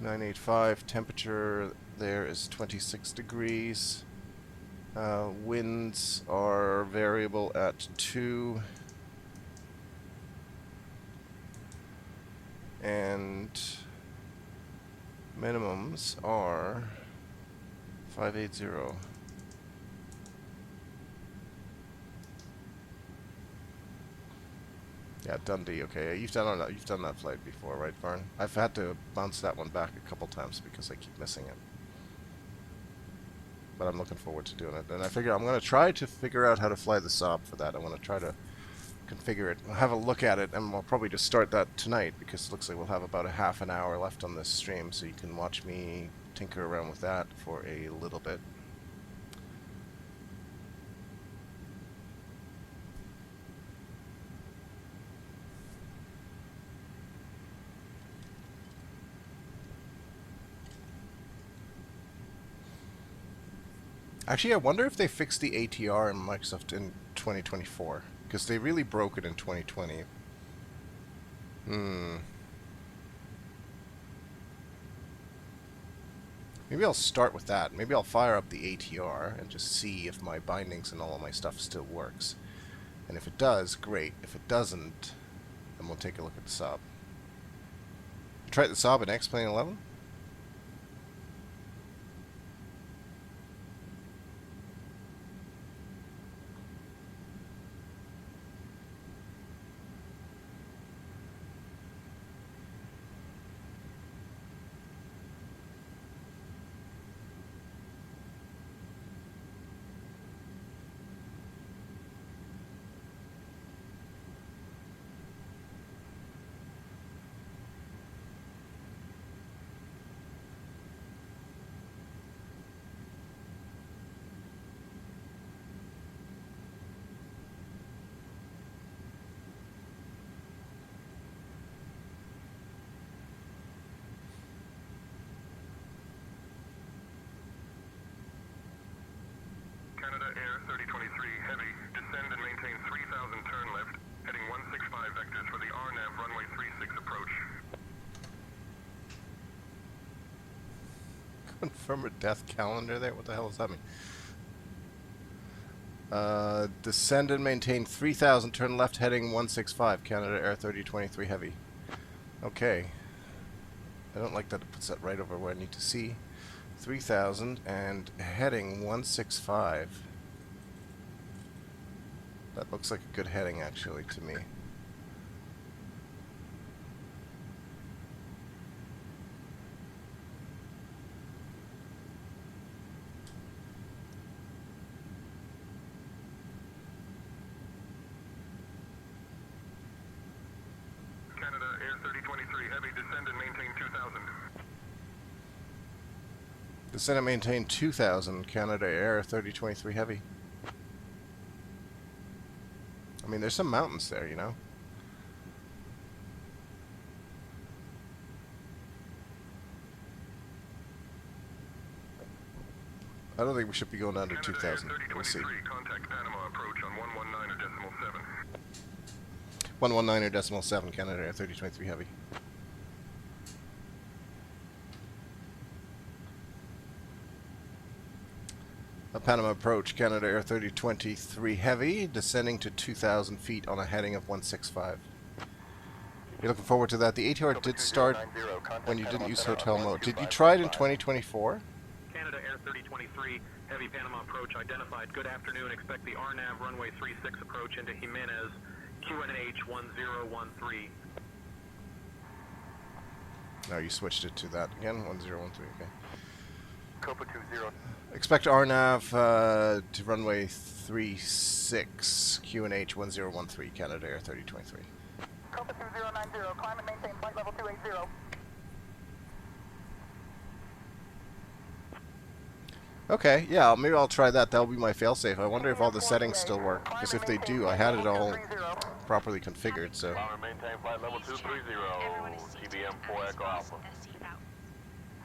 [SPEAKER 1] .985 temperature there is 26 degrees. Winds are variable at 2. And minimums are 580. Yeah, Dundee. Okay, you've done that flight before, right, Vern? I've had to bounce that one back a couple times because I keep missing it. But I'm looking forward to doing it, and I figure I'm going to try to figure out how to fly the Saab for that. I want to try to configure it. I'll have a look at it, and we'll probably just start that tonight because it looks like we'll have about a half an hour left on this stream, so you can watch me tinker around with that for a little bit. Actually, I wonder if they fixed the ATR in Microsoft in 2024, because they really broke it in 2020. Maybe I'll start with that. Maybe I'll fire up the ATR and just see if my bindings and all of my stuff still works. And if it does, great. If it doesn't, then we'll take a look at the Saab. You tried the Saab in X-Plane 11?
[SPEAKER 3] Canada Air 3023 Heavy, descend and maintain 3,000 turn left, heading 165 vectors for the RNAV runway 36 approach.
[SPEAKER 1] Confirm a death calendar there? What the hell does that mean? Descend and maintain 3,000, turn left heading 165, Canada Air 3023 Heavy. Okay. I don't like that it puts that right over where I need to see. 3,000 and heading 165. That looks like a good heading actually to me.
[SPEAKER 3] Canada Air 3023 Heavy, descend and maintain 2,000.
[SPEAKER 1] Descend and maintain 2,000, Canada Air 3023 Heavy. I mean, there's some mountains there, you know. I don't think we should be going down to 2,000. We'll see.
[SPEAKER 3] Contact Panama approach on 119.7.
[SPEAKER 1] 119.7, Canada Air 3023 Heavy. Panama approach, Canada Air 3023 Heavy, descending to 2,000 feet on a heading of 165. You're looking forward to that. The ATR did start when you didn't use hotel mode. Did you try it in 2024?
[SPEAKER 5] Canada Air 3023, Heavy Panama approach identified. Good afternoon. Expect the RNAV runway 36 approach into Jimenez, QNH 1013.
[SPEAKER 1] No, you switched it to that again, 1013, okay.
[SPEAKER 3] Copa 20.
[SPEAKER 1] Expect RNAV to runway 36, QNH 1013, Canada Air 3023.
[SPEAKER 2] Copa 2090, climb and maintain flight level 280.
[SPEAKER 1] Okay, yeah, maybe I'll try that. That'll be my failsafe. I wonder if all the settings still work, because if they do, I had it all properly configured, so...
[SPEAKER 3] Maintain flight level 230, TBM 4 Echo Alpha.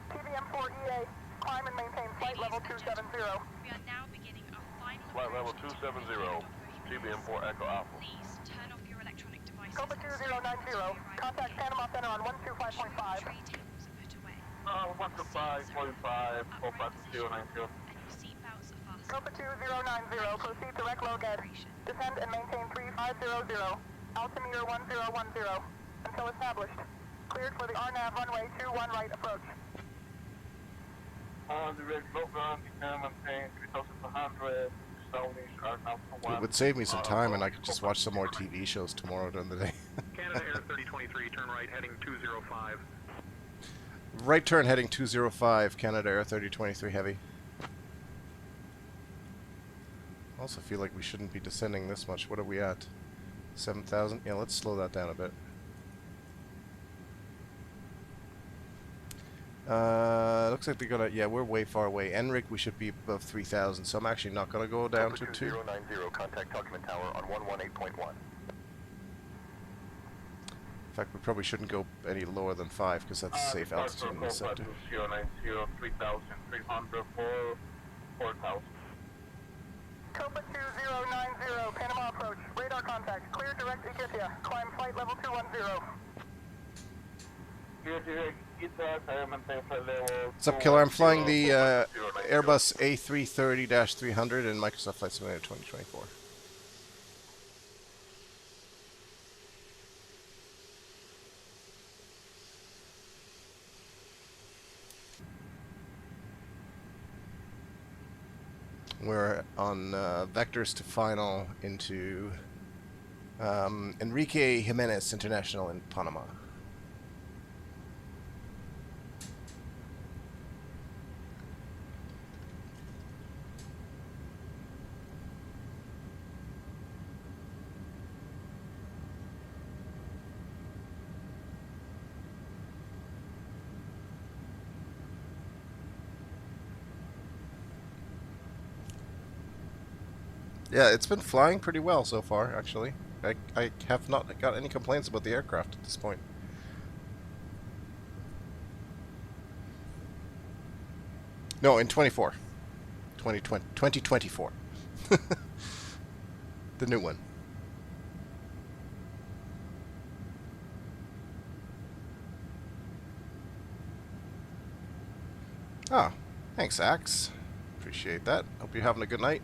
[SPEAKER 2] TBM 4EA, climb and maintain flight level 270.
[SPEAKER 6] We are now beginning our final
[SPEAKER 3] Flight level
[SPEAKER 6] approach to
[SPEAKER 3] 270, TBM 4 Echo Alpha.
[SPEAKER 6] Please turn off your electronic devices.
[SPEAKER 2] Copa 2090, contact Panama Center on 125.5.
[SPEAKER 6] Tray tables are put away.
[SPEAKER 3] 125.5, Copa 2090.
[SPEAKER 6] And your seatbelts are fastened.
[SPEAKER 2] Copa 2090, proceed direct low dead. Descend and maintain 3500. Altimeter 1010. Until established. Cleared for the RNAV runway 21 right approach.
[SPEAKER 3] Direct low gun, maintain 3,200.
[SPEAKER 1] It would save me some time, and I could just watch some more TV shows tomorrow during the day.
[SPEAKER 5] Canada Air 3023, turn right heading 205.
[SPEAKER 1] Right turn heading 205, Canada Air 3023 Heavy. I also feel like we shouldn't be descending this much. What are we at? 7,000? Yeah, let's slow that down a bit. Looks like they're gonna... Yeah, we're way far away. Enric, we should be above 3,000, so I'm actually not gonna go down to 2.
[SPEAKER 3] 2090, contact Tuckman Tower on 118.1.
[SPEAKER 1] In fact, we probably shouldn't go any lower than 5, because that's a safe altitude in this sector.
[SPEAKER 3] 3,300 for 4,000.
[SPEAKER 2] Copa 2090, Panama approach. Radar contact. Clear direct Iquitia. Climb flight level 210.
[SPEAKER 1] What's up, Killer? I'm flying the Airbus A330-300 in Microsoft Flight Simulator 2024. We're on vectors to final into Enrique Jimenez International in Panama. Yeah, it's been flying pretty well so far, actually. I have not got any complaints about the aircraft at this point. No, in 24. 2024. The new one. Ah, thanks, Axe. Appreciate that. Hope you're having a good night.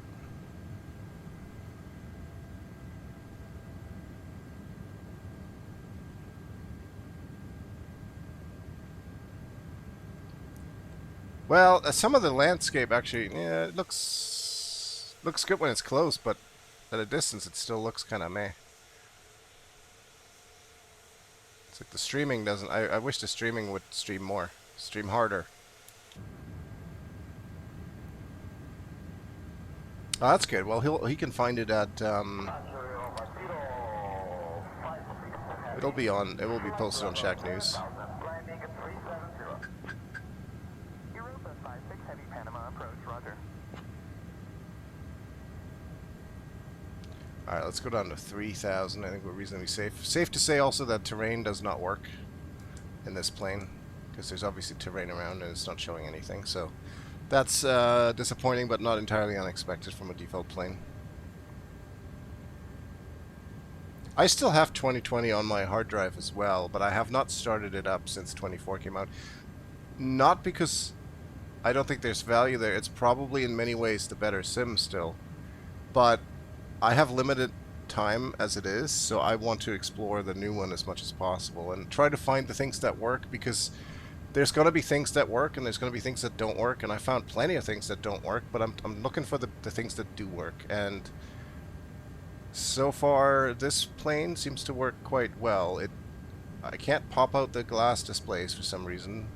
[SPEAKER 1] Well, some of the landscape actually, yeah, it looks good when it's close, but at a distance it still looks kind of meh. It's like the streaming doesn't. I wish the streaming would stream more, stream harder. Oh, that's good. Well, he can find it at. It'll be on. It will be posted on Shacknews.
[SPEAKER 2] Europa 56 Heavy Panama approach, roger.
[SPEAKER 1] All right, let's go down to 3,000. I think we're reasonably safe. Safe to say also that terrain does not work in this plane because there's obviously terrain around and it's not showing anything. So that's disappointing, but not entirely unexpected from a default plane. I still have 2020 on my hard drive as well, but I have not started it up since 24 came out. Not because I don't think there's value there. It's probably in many ways the better sim still. But I have limited time as it is, so I want to explore the new one as much as possible and try to find the things that work, because there's going to be things that work and there's going to be things that don't work, and I found plenty of things that don't work, but I'm looking for the things that do work. And so far this plane seems to work quite well. I can't pop out the glass displays for some reason,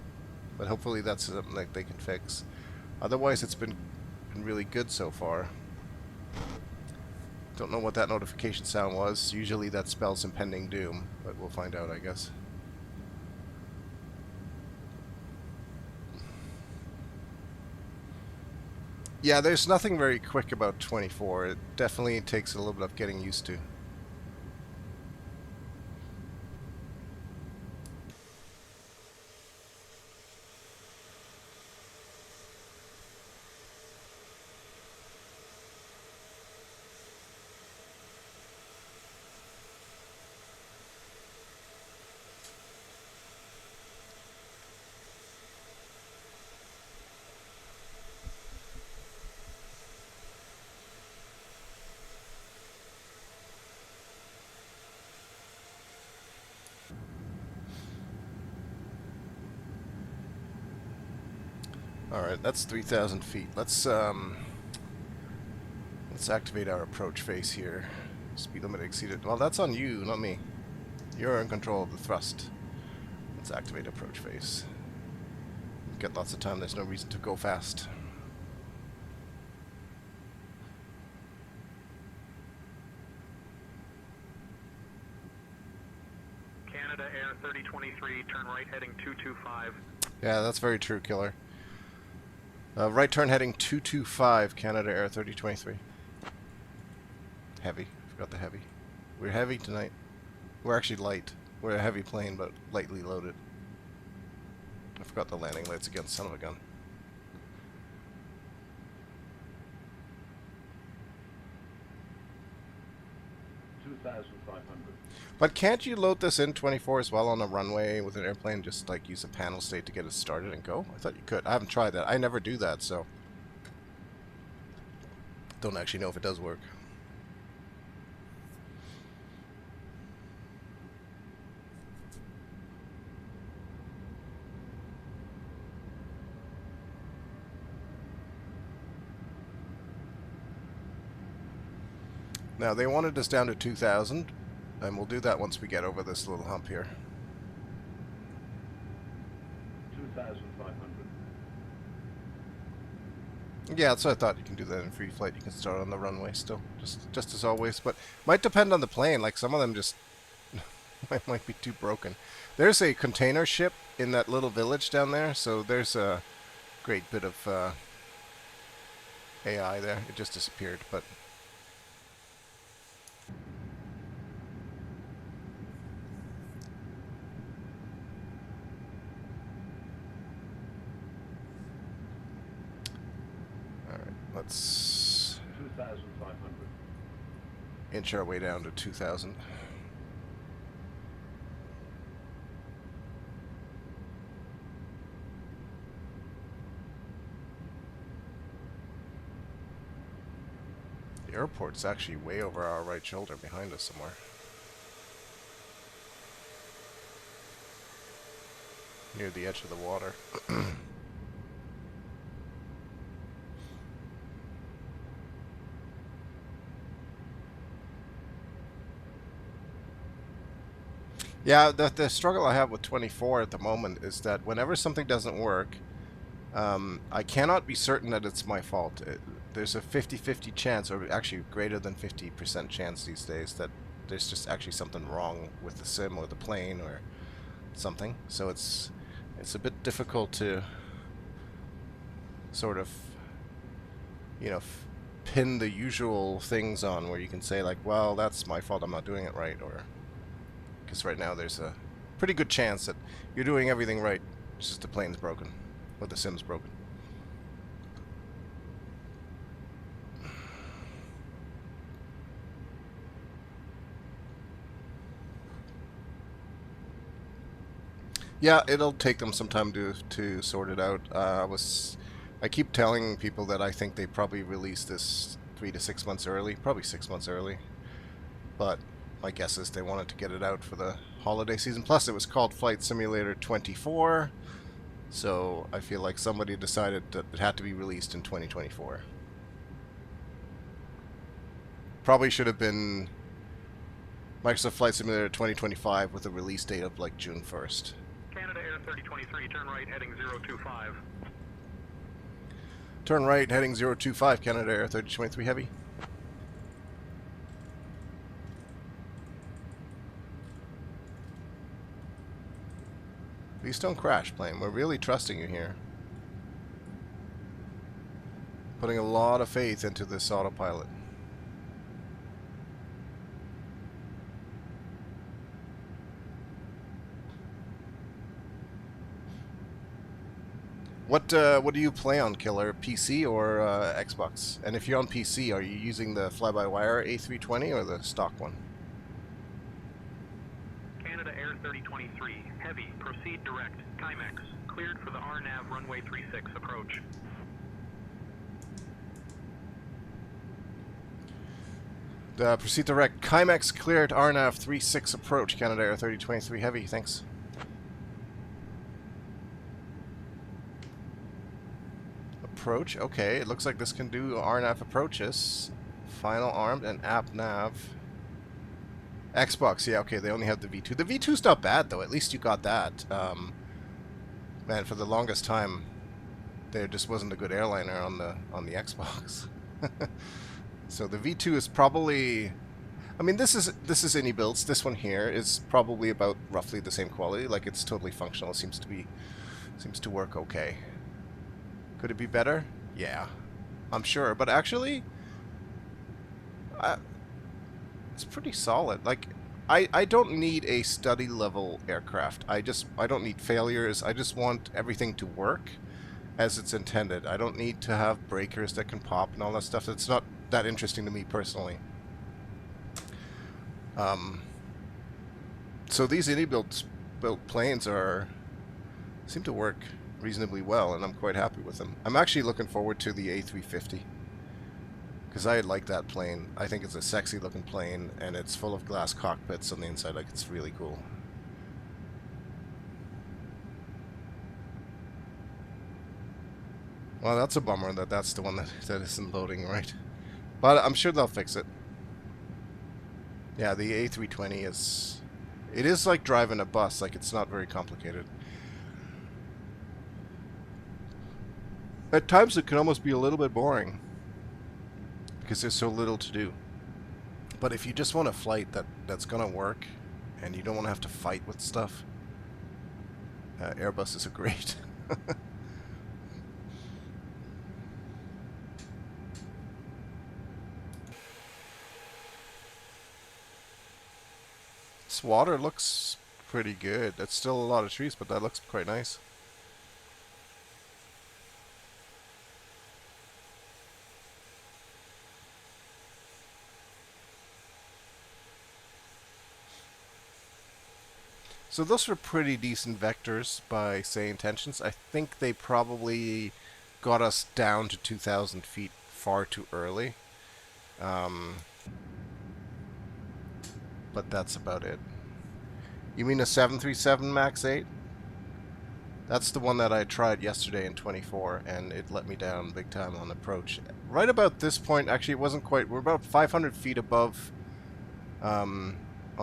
[SPEAKER 1] but hopefully that's something that they can fix. Otherwise it's been really good so far. Don't know what that notification sound was. Usually that spells impending doom, but we'll find out, I guess. Yeah, there's nothing very quick about 24. It definitely takes a little bit of getting used to. Alright, that's 3,000 feet. Let's activate our approach face here. Speed limit exceeded. Well, that's on you, not me. You're in control of the thrust. Let's activate approach face. We've got lots of time. There's no reason to go fast.
[SPEAKER 5] Canada Air 3023, turn right heading 225.
[SPEAKER 1] Yeah, that's very true, Killer. Right turn heading 225, Canada Air 3023. Heavy. Forgot the heavy. We're heavy tonight. We're actually light. We're a heavy plane, but lightly loaded. I forgot the landing lights again, son of a gun. But can't you load this in 24 as well on a runway with an airplane? Just like use a panel state to get it started and go? I thought you could. I haven't tried that. I never do that, so don't actually know if it does work. Now, they wanted us down to 2,000, and we'll do that once we get over this little hump here.
[SPEAKER 7] 2,500.
[SPEAKER 1] Yeah, that's what I thought. You can do that in free flight. You can start on the runway still, just as always. But might depend on the plane. Like some of them just might be too broken. There's a container ship in that little village down there, so there's a great bit of AI there. It just disappeared, but. Let's
[SPEAKER 7] 2,500.
[SPEAKER 1] inch our way down to 2,000. The airport's actually way over our right shoulder behind us somewhere. Near the edge of the water. Yeah, the struggle I have with 24 at the moment is that whenever something doesn't work, I cannot be certain that it's my fault. There's a 50-50 chance, or actually greater than 50% chance these days, that there's just actually something wrong with the sim or the plane or something. So it's a bit difficult to sort of, you know, pin the usual things on where you can say like, well, that's my fault, I'm not doing it right, or... Because right now there's a pretty good chance that you're doing everything right, it's just the plane's broken, or the sim's broken. Yeah, it'll take them some time to sort it out. I keep telling people that I think they probably released this 3 to 6 months early, probably 6 months early, but my guess is they wanted to get it out for the holiday season. Plus, it was called Flight Simulator 24, so I feel like somebody decided that it had to be released in 2024. Probably should have been Microsoft Flight Simulator 2025 with a release date of like June 1st.
[SPEAKER 5] Canada Air 3023, turn right, heading 025.
[SPEAKER 1] Turn right, heading 025, Canada Air 3023 Heavy. Please don't crash, plane. We're really trusting you here. Putting a lot of faith into this autopilot. What do you play on, Killer? PC or Xbox? And if you're on PC, are you using the fly-by-wire A320 or the stock one?
[SPEAKER 5] Canada Air 3023, heavy, proceed direct, Chimex, cleared for the RNAV runway 36 approach.
[SPEAKER 1] Proceed direct, Chimex cleared RNAV 36 approach, Canada Air 3023 Heavy, thanks. Approach, okay, it looks like this can do RNAV approaches. Final armed and app nav. Xbox, yeah, okay, they only have the V2. The V2's not bad, though. At least you got that. Man, for the longest time, there just wasn't a good airliner on the Xbox. So the V2 is probably... I mean, this is indie builds. This one here is probably about roughly the same quality. Like, it's totally functional. It seems to work okay. Could it be better? Yeah, I'm sure. But actually... it's pretty solid. Like, I don't need a study level aircraft. I don't need failures. I just want everything to work as it's intended. I don't need to have breakers that can pop and all that stuff. That's not that interesting to me personally. So these indie built planes seem to work reasonably well, and I'm quite happy with them. I'm actually looking forward to the A350. Because I like that plane. I think it's a sexy looking plane, and it's full of glass cockpits on the inside. Like, it's really cool. Well, that's a bummer that that's the one that isn't loading right. But I'm sure they'll fix it. Yeah, the A320 is... It is like driving a bus, like it's not very complicated. At times it can almost be a little bit boring because there's so little to do. But if you just want a flight that's gonna work and you don't want to have to fight with stuff, Airbus is a great. This water looks pretty good. It's still a lot of trees, but that looks quite nice. So those were pretty decent vectors by say intentions. I think they probably got us down to 2,000 feet far too early. But that's about it. You mean a 737 MAX 8? That's the one that I tried yesterday in 24, and it let me down big time on approach. Right about this point, actually it wasn't quite, we're about 500 feet above on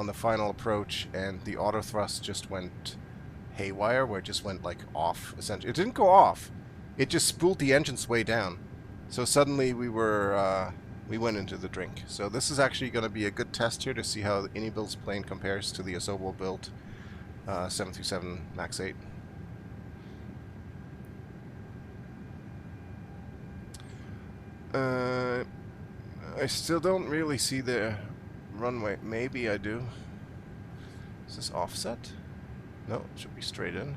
[SPEAKER 1] the final approach, and the auto thrust just went haywire, where it just went like off, essentially. It didn't go off, it just spooled the engines way down. So suddenly we went into the drink. So this is actually going to be a good test here to see how the Inibill's plane compares to the Asobo built 737 MAX 8. I still don't really see the runway. Maybe I do. Is this offset? No, it should be straight in.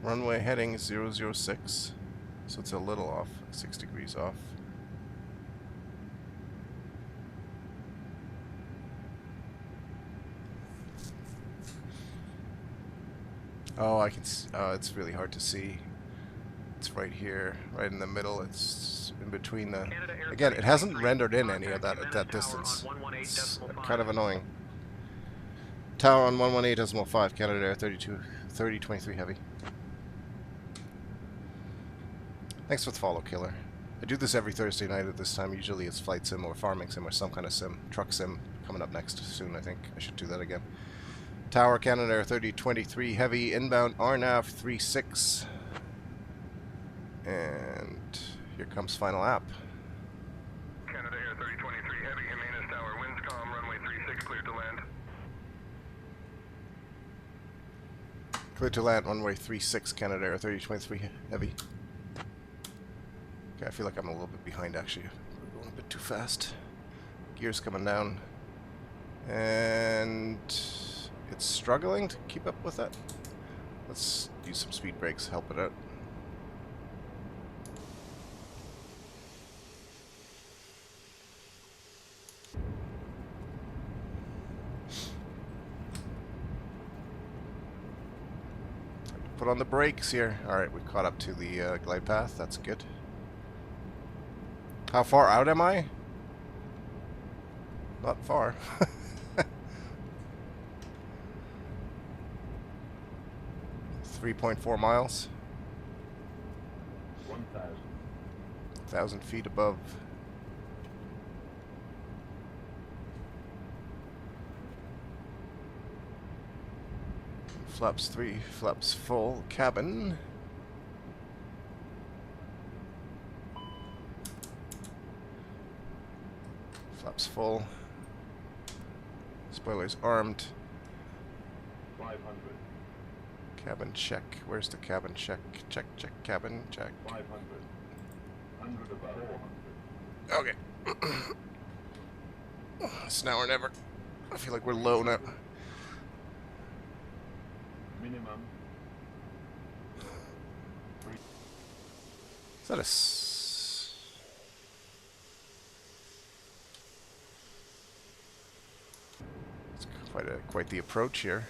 [SPEAKER 1] Runway heading 006. So it's a little off, 6 degrees off. Oh, I can see. It's really hard to see. It's right here, right in the middle. It's in between the... Again, it hasn't rendered in any of that at that distance. It's kind of annoying. Tower on 118.5, Canada Air 30-23 Heavy. Thanks for the follow, Killer. I do this every Thursday night at this time. Usually it's flight sim or farming sim or some kind of sim. Truck sim coming up next soon, I think. I should do that again. Tower, Canada Air 30-23 Heavy, inbound RNAV 36. And here comes final app.
[SPEAKER 3] Canada Air 3023 Heavy, Jimenez Tower, winds calm, runway 36, cleared to land.
[SPEAKER 1] Cleared to land, runway 36, Canada Air 3023 Heavy. Okay, I feel like I'm a little bit behind actually. We're going a bit too fast. Gears coming down. And it's struggling to keep up with that. Let's use some speed brakes, help it out. Put on the brakes here. Alright, we caught up to the glide path. That's good. How far out am I? Not far. 3.4 miles. 1,000 feet above. Flaps 3, flaps full, cabin. Flaps full. Spoilers armed.
[SPEAKER 7] 500.
[SPEAKER 1] Cabin check. Where's the cabin check? Check, check, cabin check.
[SPEAKER 7] 500. 100 above 400.
[SPEAKER 1] Okay. It's now or never. I feel like we're low now.
[SPEAKER 7] Minimum.
[SPEAKER 1] Is that a... It's quite the approach here.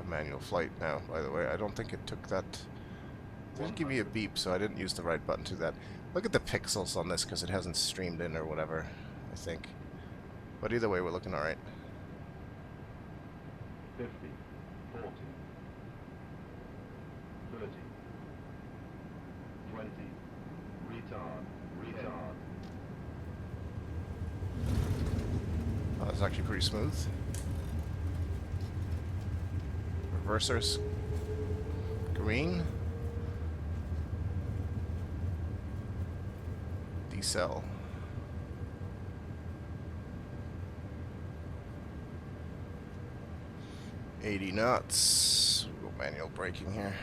[SPEAKER 1] Manual flight now, by the way. I don't think it took that didn't give me a beep, so I didn't use the right button to that. Look at the pixels on this because it hasn't streamed in or whatever, I think. But either way, we're looking alright.
[SPEAKER 7] 50, 40, 30, 20, retard.
[SPEAKER 1] Oh, that's actually pretty smooth. Reversers. Green. Decel. $80 knots. We'll go manual braking here.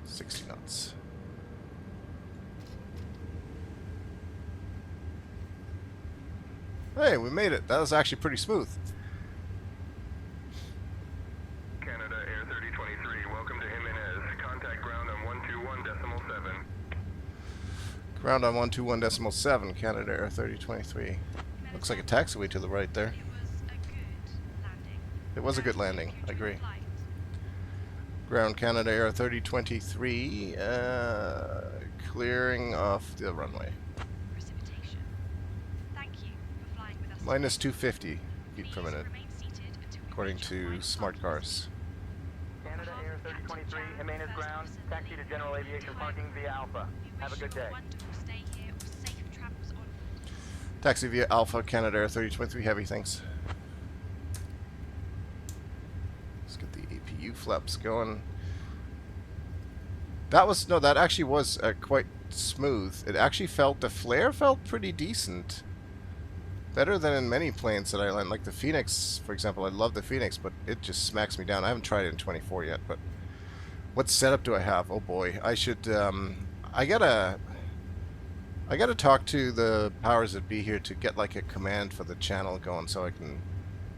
[SPEAKER 1] 60 knots. Hey, we made it. That was actually pretty smooth.
[SPEAKER 3] Canada Air 3023, welcome to Jimenez. Contact ground on 121.7.
[SPEAKER 1] Ground on 121.7, Canada Air 3023. Looks like a taxiway to the right there.
[SPEAKER 6] It was a good landing.
[SPEAKER 1] It was a good landing, I agree. Ground Canada Air 3023, clearing off the runway.
[SPEAKER 6] Precipitation. Thank you for flying with us.
[SPEAKER 1] Minus 250 feet per
[SPEAKER 6] Please
[SPEAKER 1] minute,
[SPEAKER 6] remain seated until we
[SPEAKER 1] according
[SPEAKER 6] reach your
[SPEAKER 1] to
[SPEAKER 6] final
[SPEAKER 1] smart
[SPEAKER 6] parking
[SPEAKER 1] cars.
[SPEAKER 2] Canada Air 3023, Jimenez ground, taxi to General Aviation Parking via Alpha.
[SPEAKER 6] We
[SPEAKER 2] Have a
[SPEAKER 6] wish
[SPEAKER 2] good
[SPEAKER 6] you
[SPEAKER 2] day.
[SPEAKER 6] wonderful stay here or safe travels on.
[SPEAKER 1] Taxi via Alpha, Canada Air 3023, heavy, thanks. Let's get the APU flaps going. That was, no, that actually was quite smooth. It actually felt, the flare felt pretty decent. Better than in many planes that I land. Like the Phoenix, for example. I love the Phoenix, but it just smacks me down. I haven't tried it in 24 yet, but what setup do I have? Oh boy, I should, I gotta talk to the powers that be here to get like a command for the channel going so I can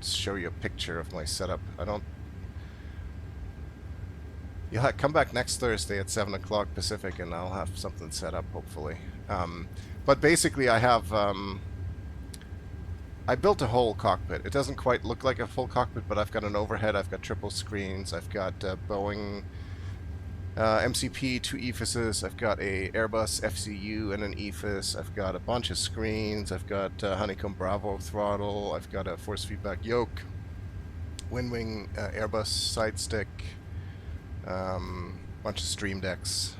[SPEAKER 1] show you a picture of my setup. I don't... You'll come back next Thursday at 7 o'clock Pacific and I'll have something set up, hopefully. But basically I have... I built a whole cockpit. It doesn't quite look like a full cockpit, but I've got an overhead, I've got triple screens, I've got Boeing MCP, 2 EFISes, I've got a Airbus FCU and an EFIS, I've got a bunch of screens, I've got Honeycomb Bravo throttle, I've got a force feedback yoke, Windwing Airbus side stick, bunch of stream decks.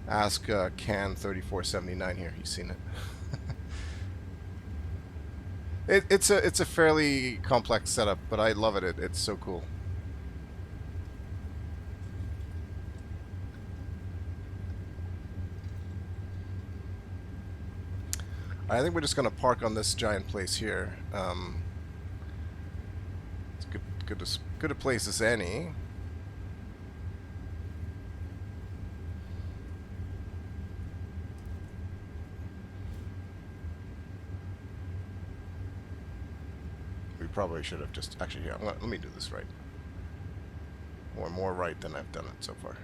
[SPEAKER 1] Ask Can 3479 here, he's seen it. It's a fairly complex setup, but I love it. It's so cool. I think we're just going to park on this giant place here. It's good a place as any. We probably should have just... Actually, yeah, let me do this right. Or more right than I've done it so far.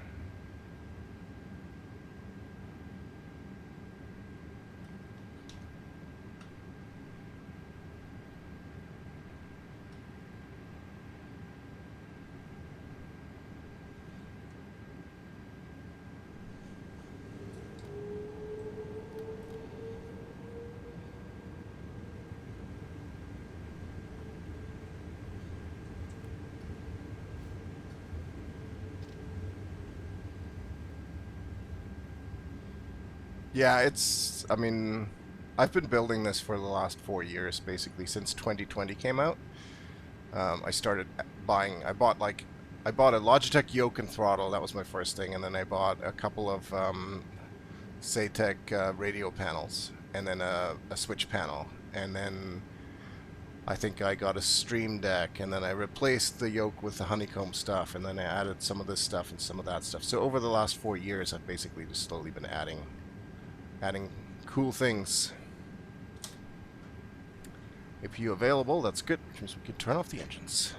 [SPEAKER 1] Yeah, it's... I mean, I've been building this for the last 4 years, basically, since 2020 came out. I started buying... I bought a Logitech yoke and throttle, that was my first thing, and then I bought a couple of Saytech radio panels, and then a switch panel, and then I think I got a stream deck, and then I replaced the yoke with the honeycomb stuff, and then I added some of this stuff and some of that stuff. So over the last 4 years, I've basically just slowly been adding cool things. APU available, that's good, which means we can turn off the engines.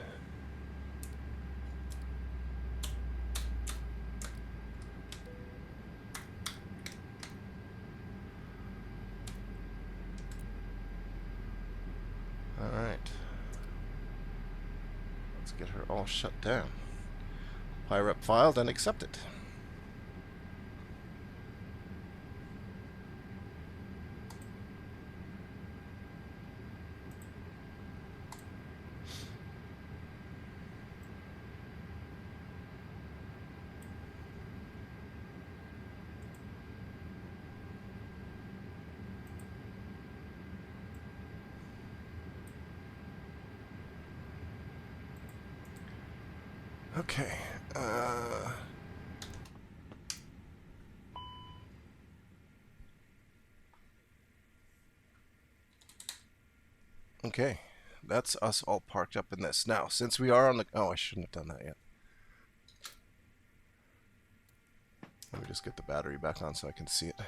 [SPEAKER 1] Alright. Let's get her all shut down. Fire up filed and accepted. Okay. Okay. That's us all parked up in this. Now, since we are on the... Oh, I shouldn't have done that yet. Let me just get the battery back on so I can see it.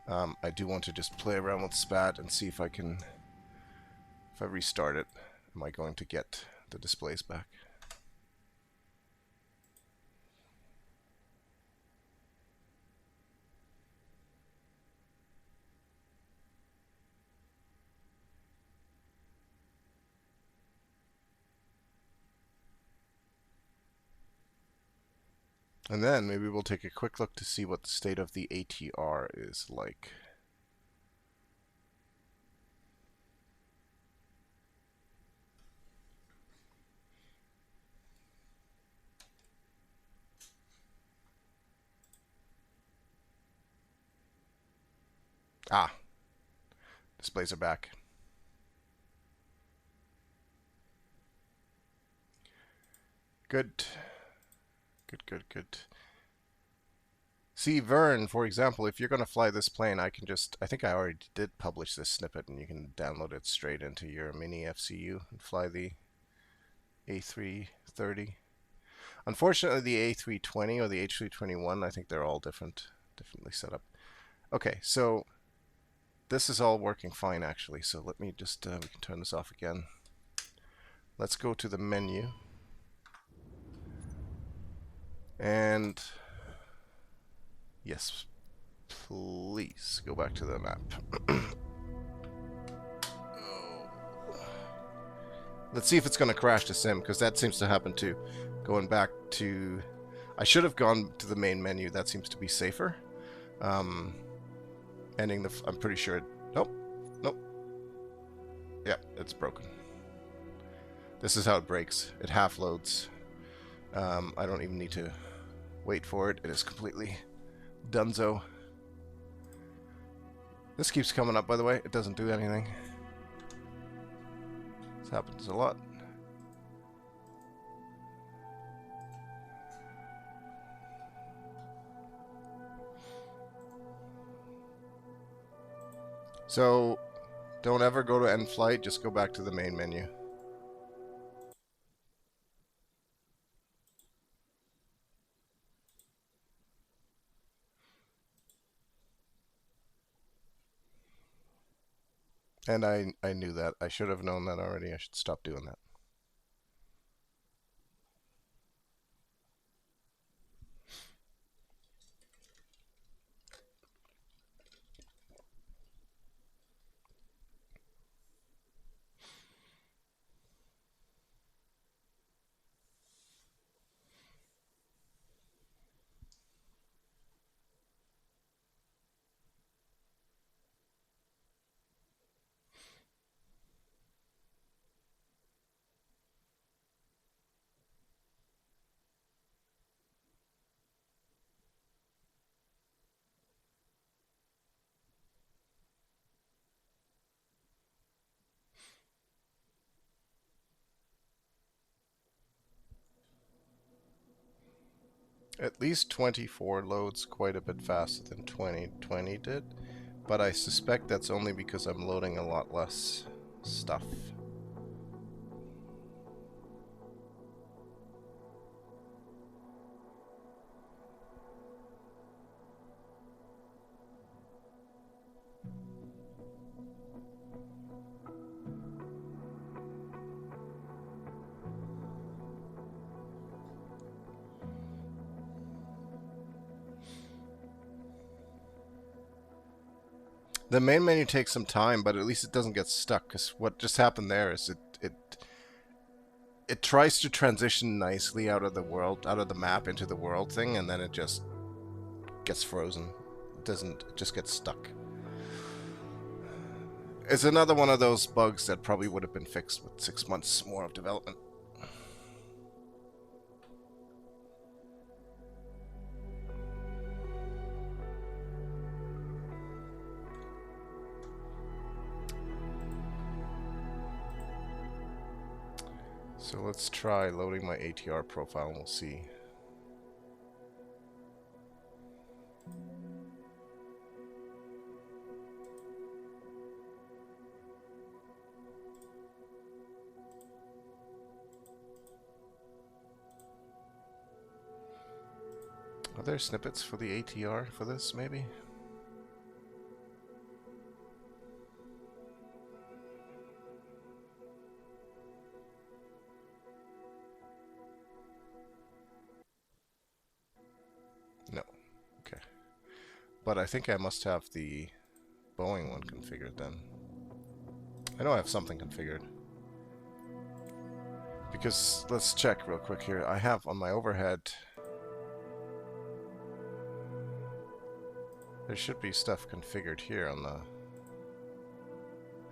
[SPEAKER 1] I do want to just play around with SPAT and see if I can... If I restart it, am I going to get the displays back? And then maybe we'll take a quick look to see what the state of the ATR is like. Ah, displays are back. Good. Good. See, Vern, for example, if you're going to fly this plane, I think I already did publish this snippet, and you can download it straight into your mini FCU and fly the A330. Unfortunately, the A320 or the H321, I think they're all differently set up. Okay, so this is all working fine, actually. So let me just, we can turn this off again. Let's go to the menu. And yes, please go back to the map. Let's see if it's going to crash the sim, because that seems to happen too. Going back to... I should have gone to the main menu. That seems to be safer. Ending the... I'm pretty sure... Nope. Yeah, it's broken. This is how it breaks. It half loads. I don't even need to wait for it. It is completely donezo. This keeps coming up, by the way. It doesn't do anything. This happens a lot. So, don't ever go to end flight. Just go back to the main menu. And I knew that. I should have known that already. I should stop doing that. At least 24 loads quite a bit faster than 2020 did, but I suspect that's only because I'm loading a lot less stuff. The main menu takes some time, but at least it doesn't get stuck, because what just happened there is it tries to transition nicely out of the world, out of the map into the world thing, and then it just gets frozen. It doesn't, it just gets stuck. It's another one of those bugs that probably would have been fixed with 6 months more of development. So let's try loading my ATR profile and we'll see. Are there snippets for the ATR for this, maybe? No. Okay. But I think I must have the Boeing one configured then. I know I have something configured. Because, let's check real quick here. I have on my overhead... There should be stuff configured here on the...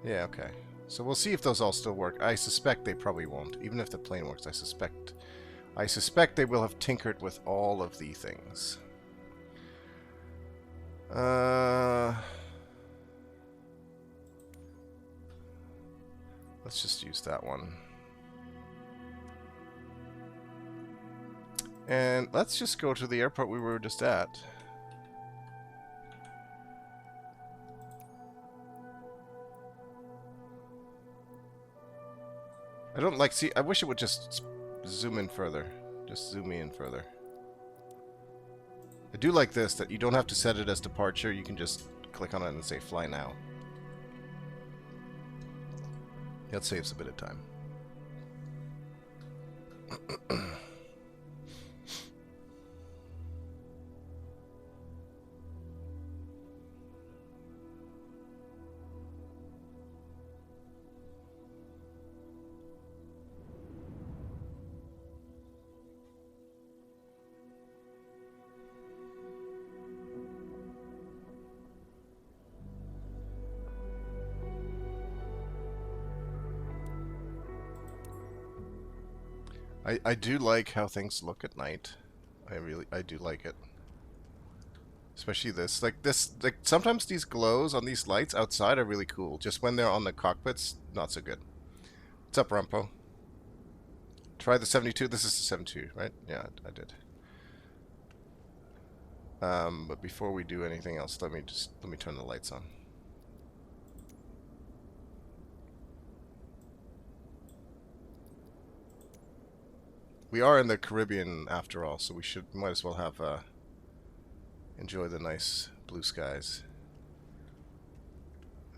[SPEAKER 1] Yeah, okay. So we'll see if those all still work. I suspect they probably won't. Even if the plane works, I suspect they will have tinkered with all of the things. Let's just use that one. And let's just go to the airport we were just at. I don't like, see, I wish it would just zoom in further. Just zoom me in further. I do like this, that you don't have to set it as departure, you can just click on it and say fly now. That saves a bit of time. I do like how things look at night. I do like it. Especially this. Like sometimes these glows on these lights outside are really cool. Just when they're on the cockpits, not so good. What's up, Rumpo? Try the 72. This is the 72, right? Yeah, I did. But before we do anything else, let me turn the lights on. We are in the Caribbean after all, so we might as well have enjoy the nice blue skies.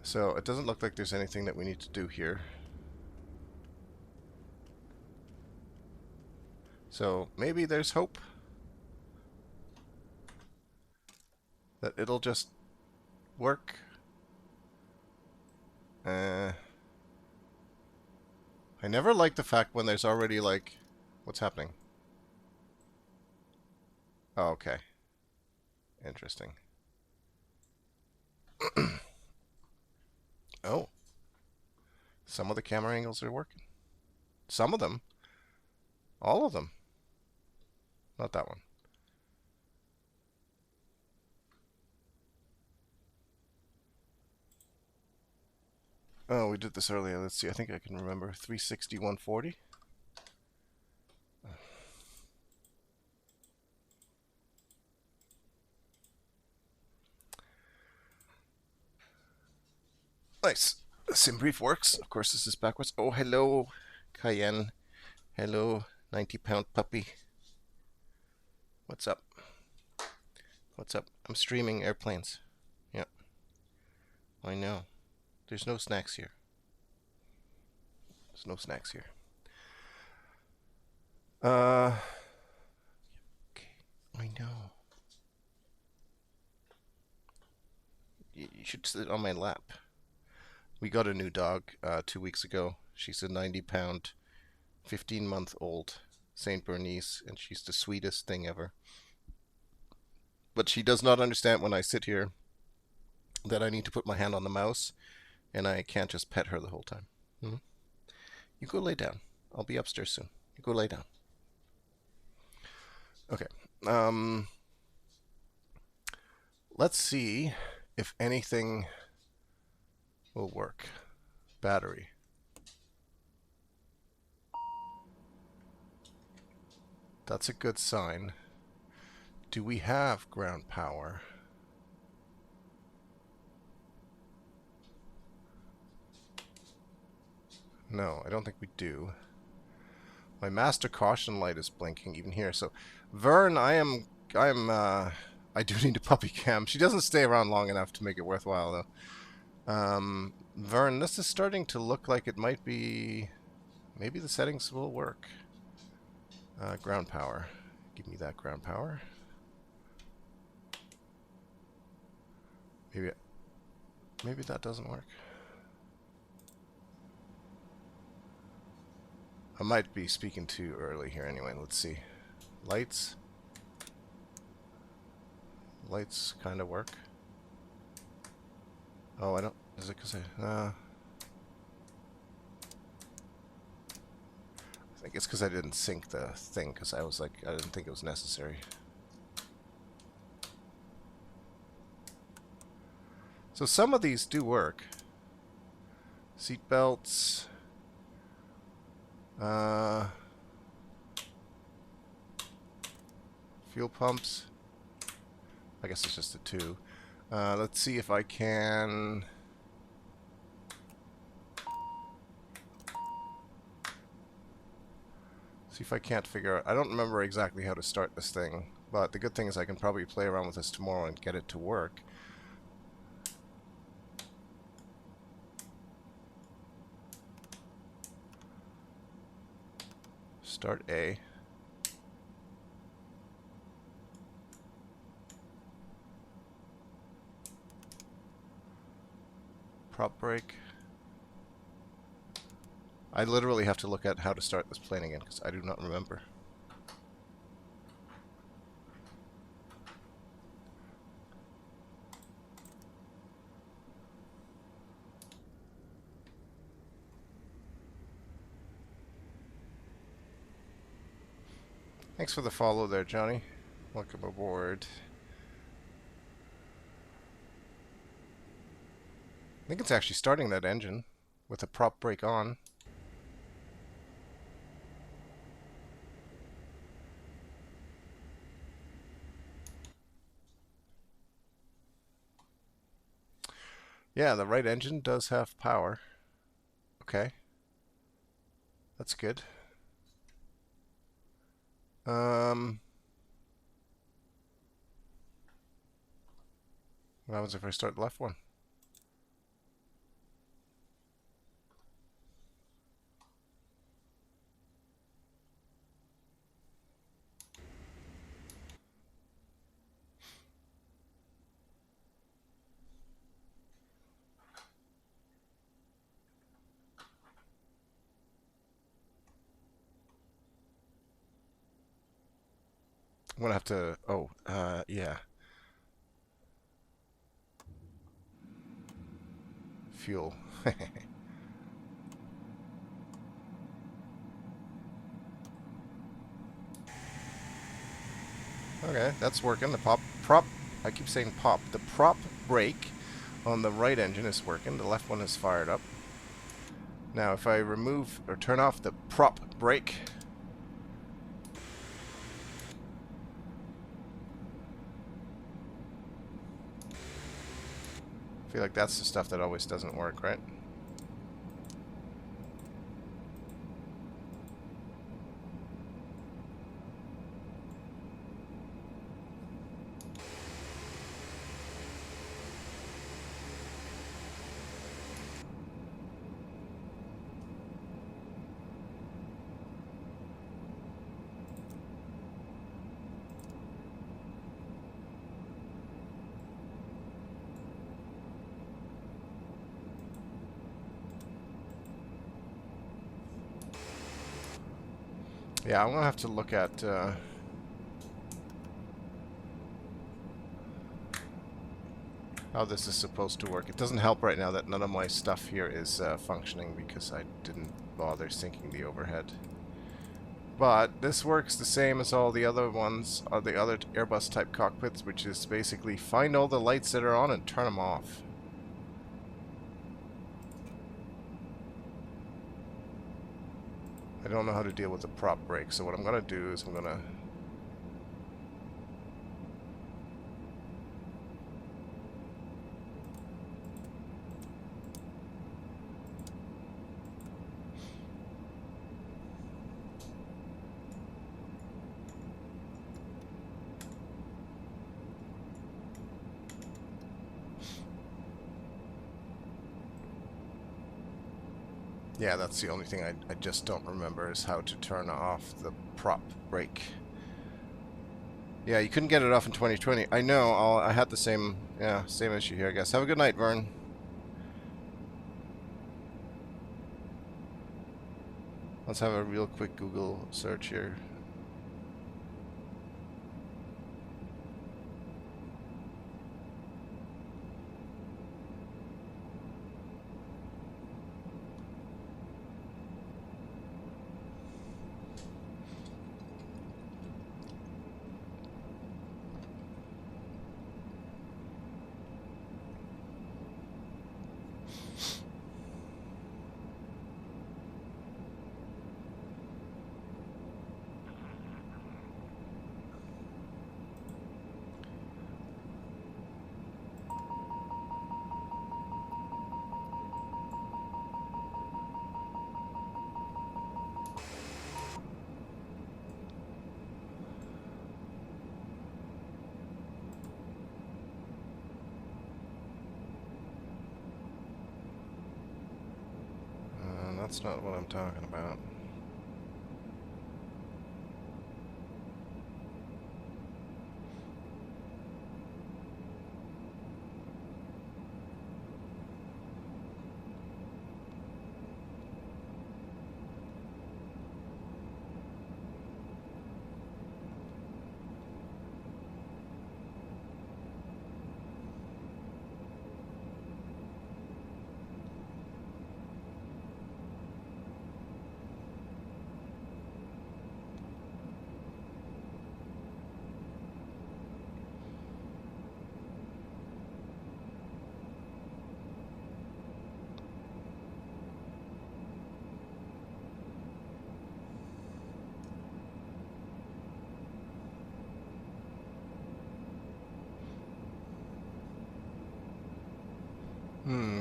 [SPEAKER 1] So it doesn't look like there's anything that we need to do here. So maybe there's hope that it'll just work. I never like the fact when there's already like... What's happening? Oh, okay. Interesting. Oh. Some of the camera angles are working. Some of them. All of them. Not that one. Oh, we did this earlier. Let's see. I think I can remember. 360, 140. Nice. The sim brief works. Of course, this is backwards. Oh, hello, Cayenne. Hello, 90-pound puppy. What's up? What's up? I'm streaming airplanes. Yeah. I know. There's no snacks here. There's no snacks here. Okay. I know. You should sit on my lap. We got a new dog 2 weeks ago. She's a 90-pound 15-month-old Saint Bernice, and she's the sweetest thing ever. But she does not understand when I sit here that I need to put my hand on the mouse, and I can't just pet her the whole time. You go lay down. I'll be upstairs soon. You go lay down. Okay. Let's see if anything will work. Battery. That's a good sign. Do we have ground power? No, I don't think we do. My master caution light is blinking even here. So, Vern, I do need a puppy cam. She doesn't stay around long enough to make it worthwhile, though. Vern, this is starting to look like it might be... Maybe the settings will work. Ground power. Give me that ground power. Maybe that doesn't work. I might be speaking too early here anyway. Let's see. Lights. Lights kind of work. Oh, I don't... Is it because I think it's because I didn't sync the thing, because I was like, I didn't think it was necessary. So some of these do work. Seat belts. Fuel pumps. I guess it's just the two. Let's see if I can... See if I can't figure out... I don't remember exactly how to start this thing, but the good thing is I can probably play around with this tomorrow and get it to work. Start A. Prop brake. I literally have to look at how to start this plane again because I do not remember. Thanks for the follow there, Johnny. Welcome aboard. I think it's actually starting that engine with the prop brake on. Yeah, the right engine does have power. Okay. That's good. What happens if I start the left one? I'm gonna have to... Oh, yeah. Fuel. Okay, that's working. The prop, I keep saying pop. The prop brake on the right engine is working. The left one is fired up. Now, if I remove or turn off the prop brake, I feel like that's the stuff that always doesn't work, right? Yeah, I'm gonna have to look at how this is supposed to work. It doesn't help right now that none of my stuff here is functioning because I didn't bother syncing the overhead. But this works the same as all the other ones, or the other Airbus type cockpits, which is basically find all the lights that are on and turn them off. I don't know how to deal with the prop brake, so what I'm going to do is I'm going to... Yeah, that's the only thing I just don't remember is how to turn off the prop brake. Yeah, you couldn't get it off in 2020. I know, I had the same issue here, I guess. Have a good night, Vern. Let's have a real quick Google search here. That's not what I'm talking about.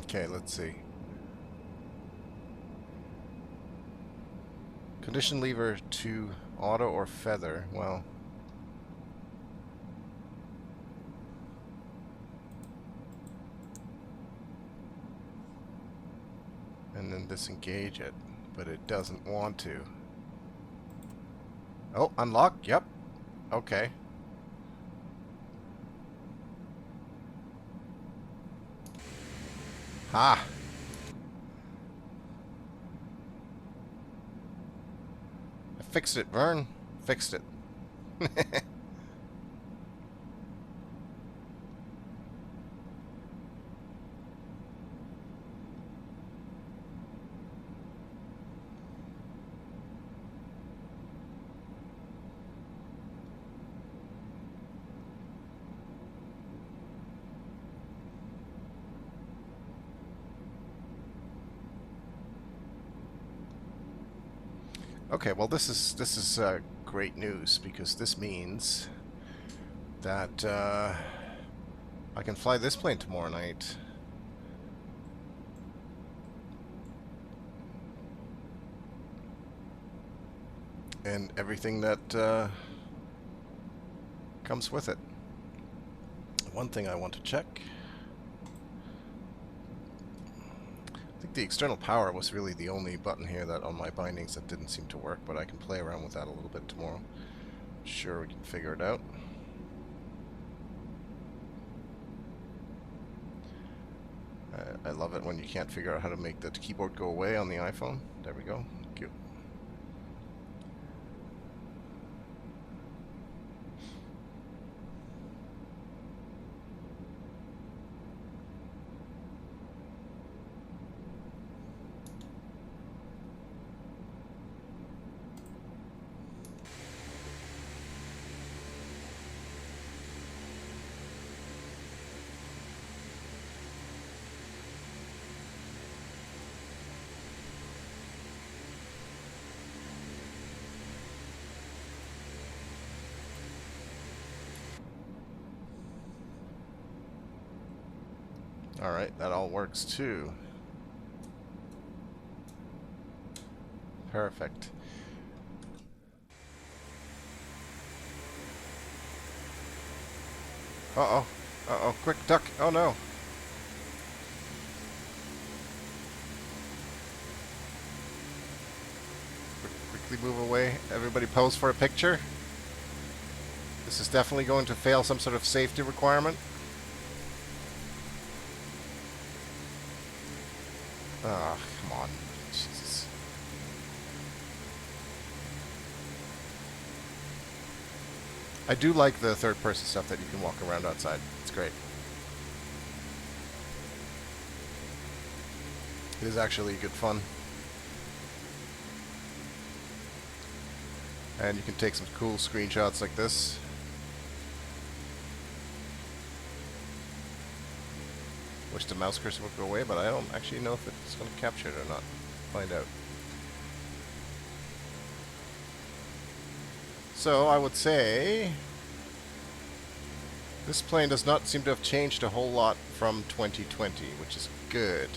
[SPEAKER 1] Okay, let's see. Condition lever to auto or feather. Well, and then disengage it, but it doesn't want to. Oh, unlock. Yep. Okay. Ha! I fixed it, Vern. Fixed it. Okay, well this is great news because this means that I can fly this plane tomorrow night. And everything that comes with it. One thing I want to check. I think the external power was really the only button here that on my bindings that didn't seem to work, but I can play around with that a little bit tomorrow. Sure, we can figure it out. I love it when you can't figure out how to make the keyboard go away on the iPhone. There we go. Cute. Alright, that all works too. Perfect. Uh-oh. Uh-oh. Quick, duck. Oh, no. Quickly move away. Everybody pose for a picture. This is definitely going to fail some sort of safety requirement. Ah, come on. Jesus. I do like the third-person stuff that you can walk around outside. It's great. It is actually good fun. And you can take some cool screenshots like this. Wish the mouse cursor would go away, but I don't actually know if it's going to capture it or not. Find out. So I would say this plane does not seem to have changed a whole lot from 2020, which is good.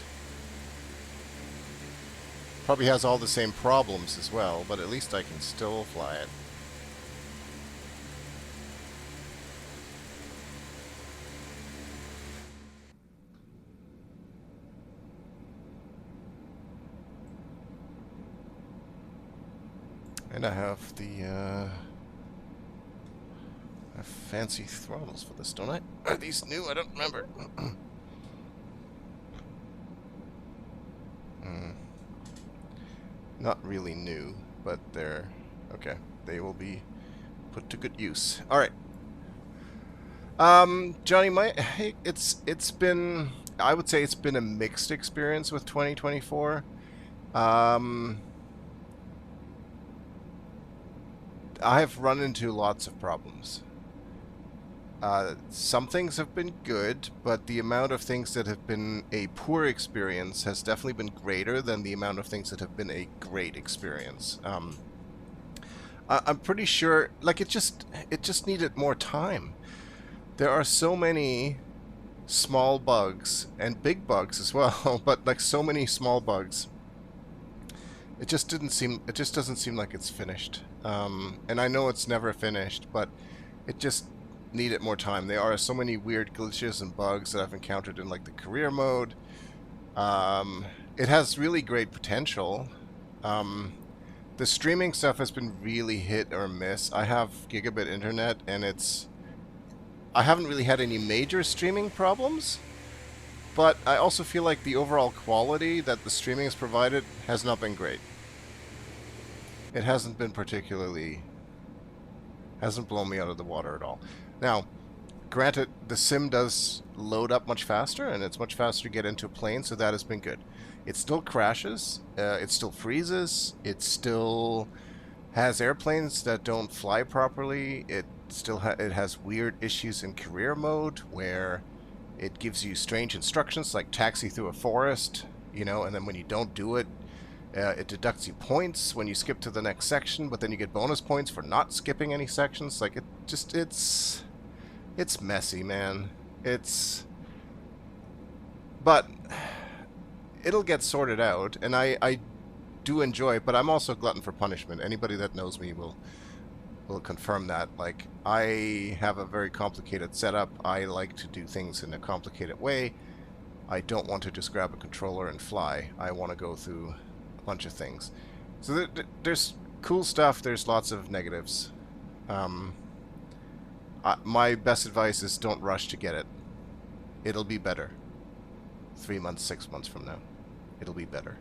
[SPEAKER 1] Probably has all the same problems as well, but at least I can still fly it. And I have the I have fancy throttles for this, don't I? Are these new? I don't remember. Not really new, but they're okay. They will be put to good use. All right, Johnny, it's been, I would say it's been a mixed experience with 2024. I have run into lots of problems. Some things have been good, but the amount of things that have been a poor experience has definitely been greater than the amount of things that have been a great experience. I'm pretty sure, like, it just needed more time. There are so many small bugs and big bugs as well, but like so many small bugs. It just doesn't seem like it's finished. And I know it's never finished, but it just needed more time. There are so many weird glitches and bugs that I've encountered in like the career mode. It has really great potential. The streaming stuff has been really hit or miss. I have gigabit internet and I haven't really had any major streaming problems, but I also feel like the overall quality that the streaming has provided has not been great. It hasn't been hasn't blown me out of the water at all. Now, granted, the sim does load up much faster, and it's much faster to get into a plane, so that has been good. It still crashes, it still freezes, it still has airplanes that don't fly properly, it has weird issues in career mode, where it gives you strange instructions, like taxi through a forest, you know, and then when you don't do it, it deducts you points when you skip to the next section, but then you get bonus points for not skipping any sections. Like, it's messy, man. But it'll get sorted out, and I do enjoy it, but I'm also a glutton for punishment. Anybody that knows me will confirm that. Like, I have a very complicated setup. I like to do things in a complicated way. I don't want to just grab a controller and fly. I want to go through bunch of things. So there's cool stuff, there's lots of negatives. My best advice is don't rush to get it. It'll be better. 3 months, 6 months from now. It'll be better.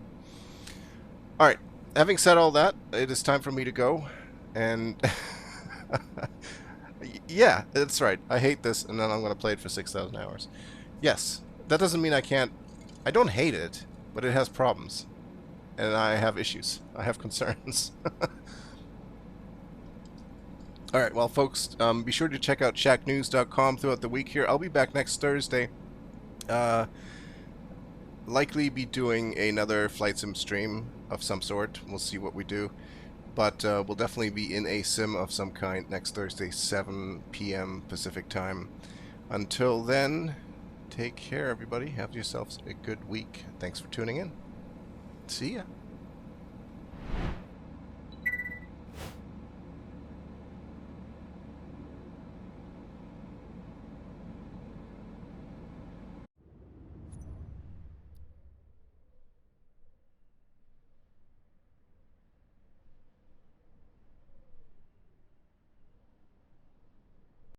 [SPEAKER 1] Alright, having said all that, it is time for me to go. And yeah, that's right. I hate this, and then I'm going to play it for 6,000 hours. Yes, that doesn't mean I don't hate it, but it has problems. And I have issues. I have concerns. Alright, well, folks, be sure to check out shacknews.com throughout the week here. I'll be back next Thursday. Likely be doing another flight sim stream of some sort. We'll see what we do. But we'll definitely be in a sim of some kind next Thursday, 7 p.m. Pacific time. Until then, Take care, everybody. Have yourselves a good week. Thanks for tuning in. See ya.